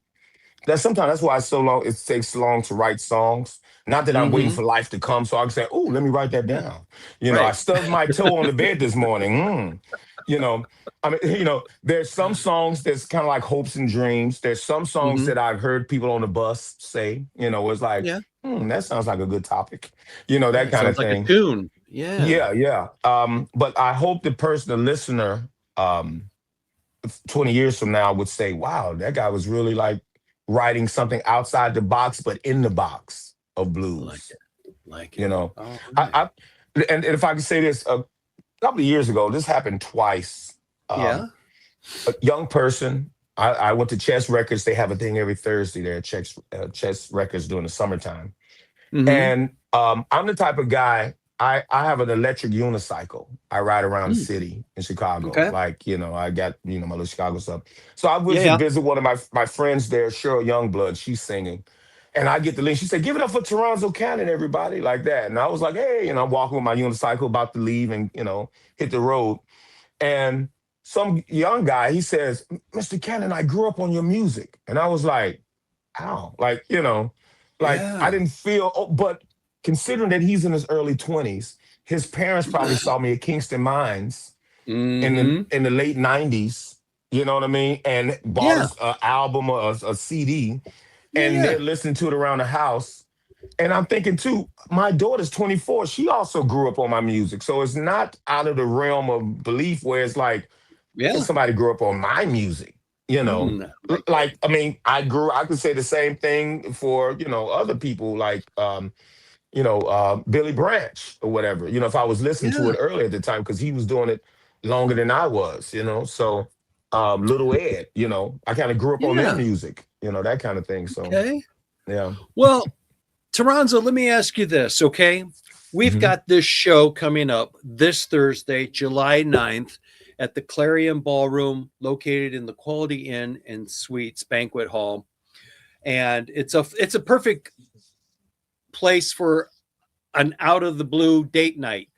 [SPEAKER 2] that. Sometimes that's why it's so long, it takes so long to write songs. Not that I'm waiting
[SPEAKER 1] Mm-hmm.
[SPEAKER 2] for life to come so I can say, oh, let me write that
[SPEAKER 1] Yeah.
[SPEAKER 2] down. I
[SPEAKER 1] Right.
[SPEAKER 2] stubbed my toe on the bed this morning. You know, I mean, there's some songs that's kind of like hopes and dreams. There's some songs
[SPEAKER 1] Mm-hmm.
[SPEAKER 2] that I've heard people on the bus say, it's like,
[SPEAKER 1] Yeah.
[SPEAKER 2] that sounds like a good topic,
[SPEAKER 1] Yeah.
[SPEAKER 2] that
[SPEAKER 1] It
[SPEAKER 2] kind
[SPEAKER 1] sounds
[SPEAKER 2] of
[SPEAKER 1] like a
[SPEAKER 2] thing.
[SPEAKER 1] tune. Yeah.
[SPEAKER 2] Yeah, yeah. But I hope the listener, um, 20 years from now would say, wow, that guy was really like writing something outside the box, but in the box of
[SPEAKER 1] Like
[SPEAKER 2] blues.
[SPEAKER 1] it. Like
[SPEAKER 2] You
[SPEAKER 1] it.
[SPEAKER 2] know,
[SPEAKER 1] All
[SPEAKER 2] I,
[SPEAKER 1] right.
[SPEAKER 2] I and if I could say this, a couple of years ago, this happened twice.
[SPEAKER 1] Yeah.
[SPEAKER 2] A young person, I went to Chess Records. They have a thing every Thursday there at Chess Records during the summertime.
[SPEAKER 1] Mm-hmm.
[SPEAKER 2] And I'm the type of guy. I have an electric unicycle. I ride around the
[SPEAKER 1] Mm.
[SPEAKER 2] city in Chicago.
[SPEAKER 1] Okay.
[SPEAKER 2] Like, I got, my little Chicago stuff. So I
[SPEAKER 1] Yeah.
[SPEAKER 2] was to
[SPEAKER 1] Yeah.
[SPEAKER 2] visit one of my friends there, Cheryl Youngblood. She's singing. And I get the link. She said, give it up for Toronzo Cannon, everybody, like that. And I was like, hey, I'm walking with my unicycle about to leave and, hit the road. And some young guy, he says, Mr. Cannon, I grew up on your music. And I was like, how? Like, like I
[SPEAKER 1] Yeah.
[SPEAKER 2] didn't feel, but considering that he's in his early 20s, his parents probably saw me at Kingston Mines in the
[SPEAKER 1] Mm-hmm.
[SPEAKER 2] in the late 90s, you know what I mean? And bought
[SPEAKER 1] Yeah.
[SPEAKER 2] us an album or a CD,
[SPEAKER 1] Yeah.
[SPEAKER 2] and
[SPEAKER 1] Yeah.
[SPEAKER 2] they're listening to it around the house. And I'm thinking too, my daughter's 24. She also grew up on my music. So it's not out of the realm of belief where it's like,
[SPEAKER 1] Yeah.
[SPEAKER 2] somebody grew up on my music, you know.
[SPEAKER 1] Mm, like it.
[SPEAKER 2] Like, I mean, I could say the same thing for, other people like Billy Branch or whatever. If I was listening to
[SPEAKER 1] Yeah.
[SPEAKER 2] it earlier at the time, because he was doing it longer than I was, you know. So Little Ed, you know, I kind of grew up on their
[SPEAKER 1] Yeah.
[SPEAKER 2] music, you know, that kind of thing. So
[SPEAKER 1] Okay.
[SPEAKER 2] yeah.
[SPEAKER 1] Well, Toronzo, let me ask you this, okay? We've
[SPEAKER 2] Hmm.
[SPEAKER 1] got this show coming up this Thursday, July 9th, at the Clarion Ballroom, located in the Quality Inn and Suites Banquet Hall. And it's a perfect place for an out of the blue date night.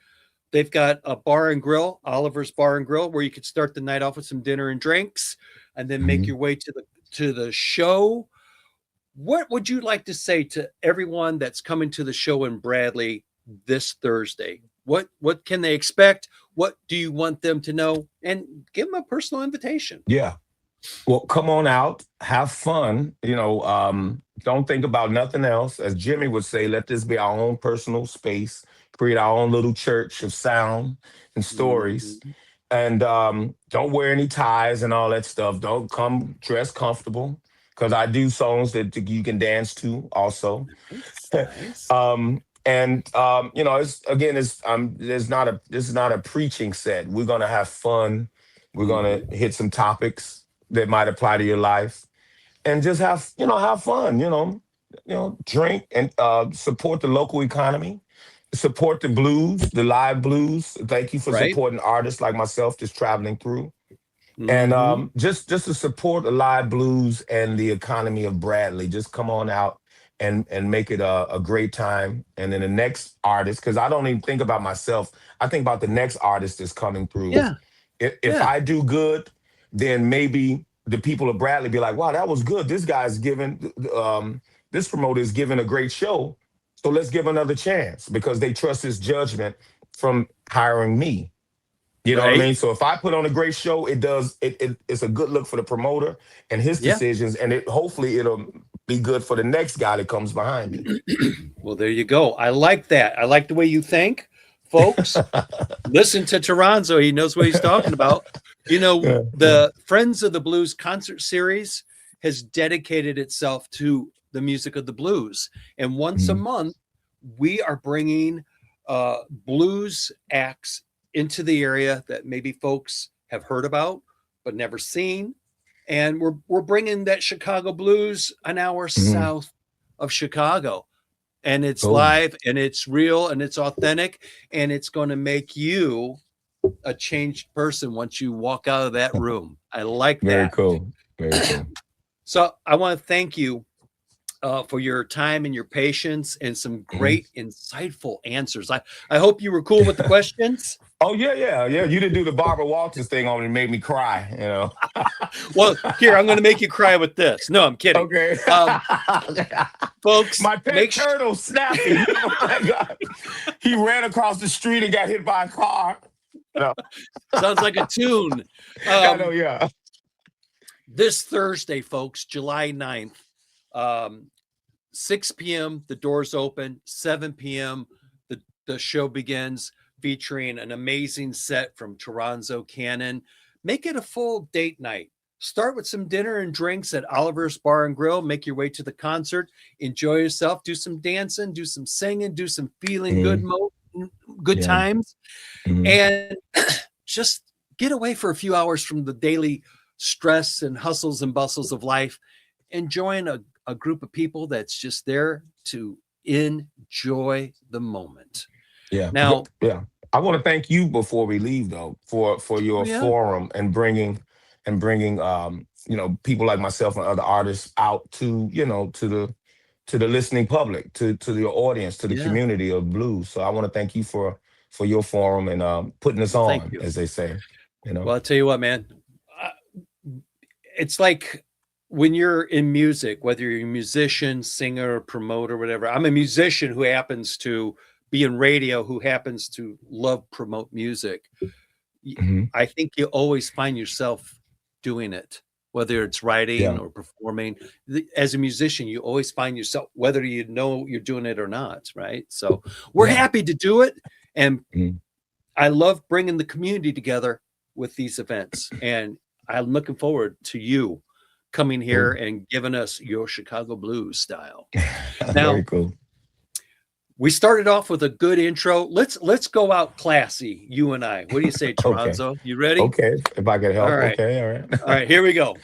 [SPEAKER 1] They've got a bar and grill, Oliver's Bar and Grill, where you could start the night off with some dinner and drinks and then make
[SPEAKER 2] Hmm.
[SPEAKER 1] your way to the show. What would you like to say to everyone that's coming to the show in Bradley this Thursday? What can they expect? What do you want them to know? And give them a personal invitation.
[SPEAKER 2] Yeah. Well, come on out, have fun. You know, don't think about nothing else. As Jimmy would say, let this be our own personal space, create our own little church of sound and stories.
[SPEAKER 1] Mhm.
[SPEAKER 2] And don't wear any ties and all that stuff. Don't come dressed comfortable because I do songs that you can dance to also.
[SPEAKER 1] Nice, nice.
[SPEAKER 2] You know, this is not a preaching set. We're gonna have fun. We're gonna
[SPEAKER 1] Mhm.
[SPEAKER 2] hit some topics that might apply to your life, and just have fun. Drink and support the local economy, support the blues, the live blues. Thank you for
[SPEAKER 1] Right?
[SPEAKER 2] supporting artists like myself just traveling through. And
[SPEAKER 1] Mhm.
[SPEAKER 2] just to support the live blues and the economy of Bradley, just come on out and make it a great time. And then the next artist, because I don't even think about myself, I think about the next artist that's coming through.
[SPEAKER 1] Yeah.
[SPEAKER 2] If
[SPEAKER 1] Yeah.
[SPEAKER 2] I do good, then maybe the people of Bradley be like, "Wow, that was good. This guy's giving, this promoter is giving a great show. So let's give another chance because they trust his judgment from hiring me." You know what I
[SPEAKER 1] Right?
[SPEAKER 2] mean? So if I put on a great show, it's a good look for the promoter and his
[SPEAKER 1] Yeah.
[SPEAKER 2] decisions, and hopefully it'll be good for the next guy that comes behind me.
[SPEAKER 1] Well, there you go. I like that. I like the way you think, folks. Listen to Toronzo. He knows what he's talking about. You know,
[SPEAKER 2] Yeah, yeah.
[SPEAKER 1] the Friends of the Blues concert series has dedicated itself to the music of the blues. And once a
[SPEAKER 2] Mhm.
[SPEAKER 1] month, we are bringing blues acts into the area that maybe folks have heard about but never seen. And we're bringing that Chicago blues an hour
[SPEAKER 2] Mhm.
[SPEAKER 1] south of Chicago, and it's
[SPEAKER 2] Cool.
[SPEAKER 1] live and it's real and it's authentic, and it's going to make you a changed person once you walk out of that room. I like
[SPEAKER 2] Very
[SPEAKER 1] that.
[SPEAKER 2] cool. Very cool.
[SPEAKER 1] So I want to thank you for your time and your patience and some
[SPEAKER 2] Mhm.
[SPEAKER 1] great, insightful answers. I hope you were cool with the questions.
[SPEAKER 2] Oh yeah, yeah, yeah. You didn't do the Barbara Walters thing on me, and made me cry. You know.
[SPEAKER 1] Well, here, I'm going to make you cry with this. No, I'm kidding.
[SPEAKER 2] Okay.
[SPEAKER 1] Folks,
[SPEAKER 2] My pet turtle, Snappy. Oh my God. He ran across the street and got hit by a car. No.
[SPEAKER 1] sounds like a tune.
[SPEAKER 2] I know,
[SPEAKER 1] Um,
[SPEAKER 2] yeah.
[SPEAKER 1] this Thursday, folks, July 9th, um, 6 p.m., the doors open, 7 p.m., the show begins featuring an amazing set from Toronzo Cannon. Make it a full date night. Start with some dinner and drinks at Oliver's Bar and Grill. Make your way to the concert. Enjoy yourself. Do some dancing, do some singing, do some feeling good,
[SPEAKER 2] Mhm.
[SPEAKER 1] good
[SPEAKER 2] Yeah.
[SPEAKER 1] times,
[SPEAKER 2] Mhm.
[SPEAKER 1] and just get away for a few hours from the daily stress and hustles and bustles of life, and join a group of people that's just there to enjoy the moment.
[SPEAKER 2] Yeah.
[SPEAKER 1] Now,
[SPEAKER 2] Yeah. I want to thank you before we leave though for
[SPEAKER 1] oh
[SPEAKER 2] your
[SPEAKER 1] yeah,
[SPEAKER 2] forum and bringing people like myself and other artists out to, to the listening public, to the audience, to the
[SPEAKER 1] yeah.
[SPEAKER 2] community of blues. So I want to thank you for your forum and putting us
[SPEAKER 1] Well, thank
[SPEAKER 2] on,
[SPEAKER 1] you.
[SPEAKER 2] as they say, you know.
[SPEAKER 1] Well, I'll tell you what, man. Uh, it's like when you're in music, whether you're a musician, singer, promoter, whatever. I'm a musician who happens to be in radio, who happens to love promote music.
[SPEAKER 2] Mhm.
[SPEAKER 1] I think you always find yourself doing it, whether it's writing
[SPEAKER 2] Yeah.
[SPEAKER 1] or performing. As a musician, you always find yourself, whether you know you're doing it or not, right? So we're
[SPEAKER 2] Yeah.
[SPEAKER 1] happy to do it. And
[SPEAKER 2] Mhm.
[SPEAKER 1] I love bringing the community together with these events. And I'm looking forward to you coming here
[SPEAKER 2] Cool.
[SPEAKER 1] and giving us your Chicago blues style.
[SPEAKER 2] Very
[SPEAKER 1] Now,
[SPEAKER 2] cool.
[SPEAKER 1] We started off with a good intro. Let's go out classy, you and I. What do you say,
[SPEAKER 2] Okay.
[SPEAKER 1] Toronzo? You ready?
[SPEAKER 2] Okay. If I can help.
[SPEAKER 1] All right.
[SPEAKER 2] Okay. All right.
[SPEAKER 1] All right, here we go.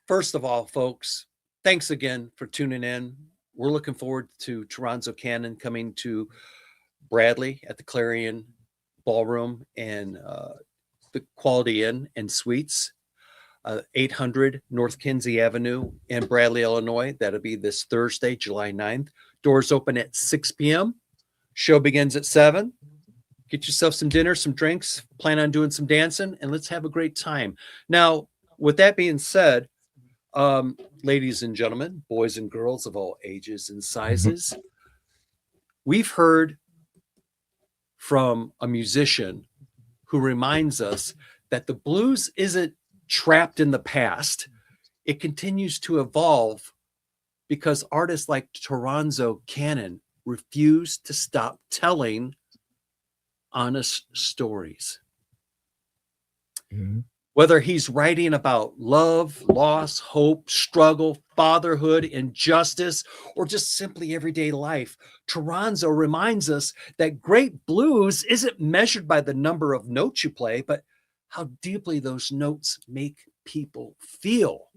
[SPEAKER 1] First of all, folks, thanks again for tuning in. We're looking forward to TORONZO CANNON coming to Bradley at the Clarion Ballroom and the Quality Inn and Suites, 800 North Kinzie Avenue in Bradley, Illinois. That'll be this Thursday, July 9th. Doors open at 6 p.m. Show begins at 7. Get yourself some dinner, some drinks, plan on doing some dancing, and let's have a great time. Now, with that being said, ladies and gentlemen, boys and girls of all ages and sizes, we've heard from a musician who reminds us that the blues isn't trapped in the past. It continues to evolve because artists like TORONZO CANNON refuse to stop telling honest stories.
[SPEAKER 2] Mhm.
[SPEAKER 1] Whether he's writing about love, loss, hope, struggle, fatherhood, injustice, or just simply everyday life, TORONZO reminds us that great blues isn't measured by the number of notes you play, but how deeply those notes make people feel.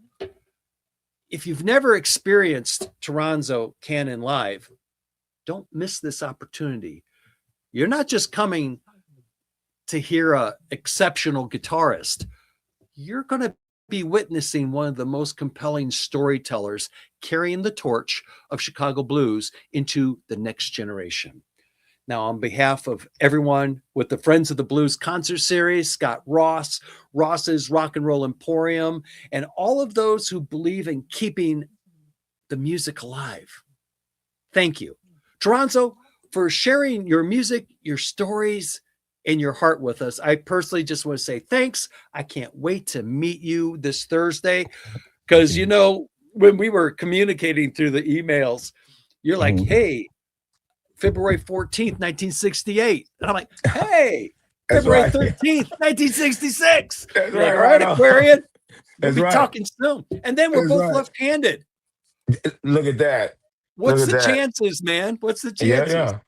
[SPEAKER 1] If you've never experienced TORONZO CANNON live, don't miss this opportunity. You're not just coming to hear an exceptional guitarist. You're going to be witnessing one of the most compelling storytellers carrying the torch of Chicago blues into the next generation. Now, on behalf of everyone with the Friends of the Blues concert series, Scott Ross, Ross's Rock and Roll Emporium, and all of those who believe in keeping the music alive, thank you. TORONZO, for sharing your music, your stories, and your heart with us. I personally just want to say thanks. I can't wait to meet you this Thursday because, you know, when we were communicating through the emails, you're like, hey, February 14th, 1968. And I'm like, hey, February 13th, 1966.
[SPEAKER 2] That's
[SPEAKER 1] Like,
[SPEAKER 2] right,
[SPEAKER 1] all right, Aquarian. We'll
[SPEAKER 2] That's
[SPEAKER 1] be
[SPEAKER 2] right.
[SPEAKER 1] talking soon. And then we're
[SPEAKER 2] That's
[SPEAKER 1] both
[SPEAKER 2] right.
[SPEAKER 1] left-handed.
[SPEAKER 2] Look at that.
[SPEAKER 1] What's
[SPEAKER 2] Look
[SPEAKER 1] the
[SPEAKER 2] at that.
[SPEAKER 1] chances, man? What's the
[SPEAKER 2] Yeah,
[SPEAKER 1] chances?
[SPEAKER 2] yeah.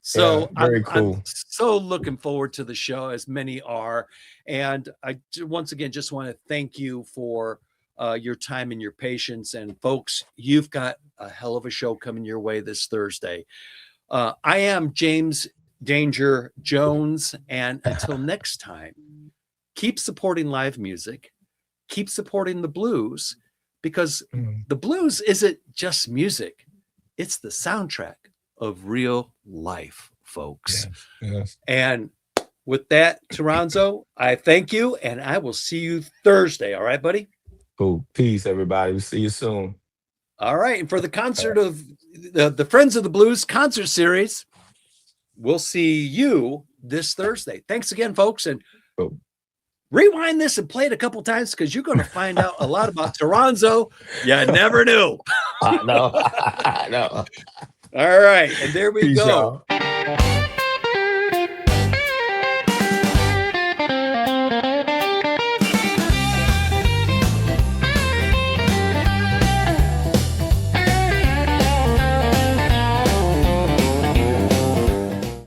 [SPEAKER 1] So
[SPEAKER 2] Yeah, very
[SPEAKER 1] I'm
[SPEAKER 2] cool.
[SPEAKER 1] so looking forward to the show, as many are. And I once again just want to thank you for your time and your patience. And folks, you've got a hell of a show coming your way this Thursday. I am James Danger Jones. And until next time, keep supporting live music, keep supporting the blues, because the blues isn't just music. It's the soundtrack of real life, folks.
[SPEAKER 2] Yes, yes.
[SPEAKER 1] And with that, TORONZO, I thank you, and I will see you Thursday. All right, buddy?
[SPEAKER 2] Cool. Peace, everybody. We'll see you soon.
[SPEAKER 1] All right. And for the concert of the Friends of the Blues concert series, we'll see you this Thursday. Thanks again, folks. And
[SPEAKER 2] Cool.
[SPEAKER 1] rewind this and play it a couple times because you're going to find out a lot about TORONZO you never knew.
[SPEAKER 2] I know. I know.
[SPEAKER 1] All right. And there we
[SPEAKER 2] Peace,
[SPEAKER 1] go.
[SPEAKER 2] y'all.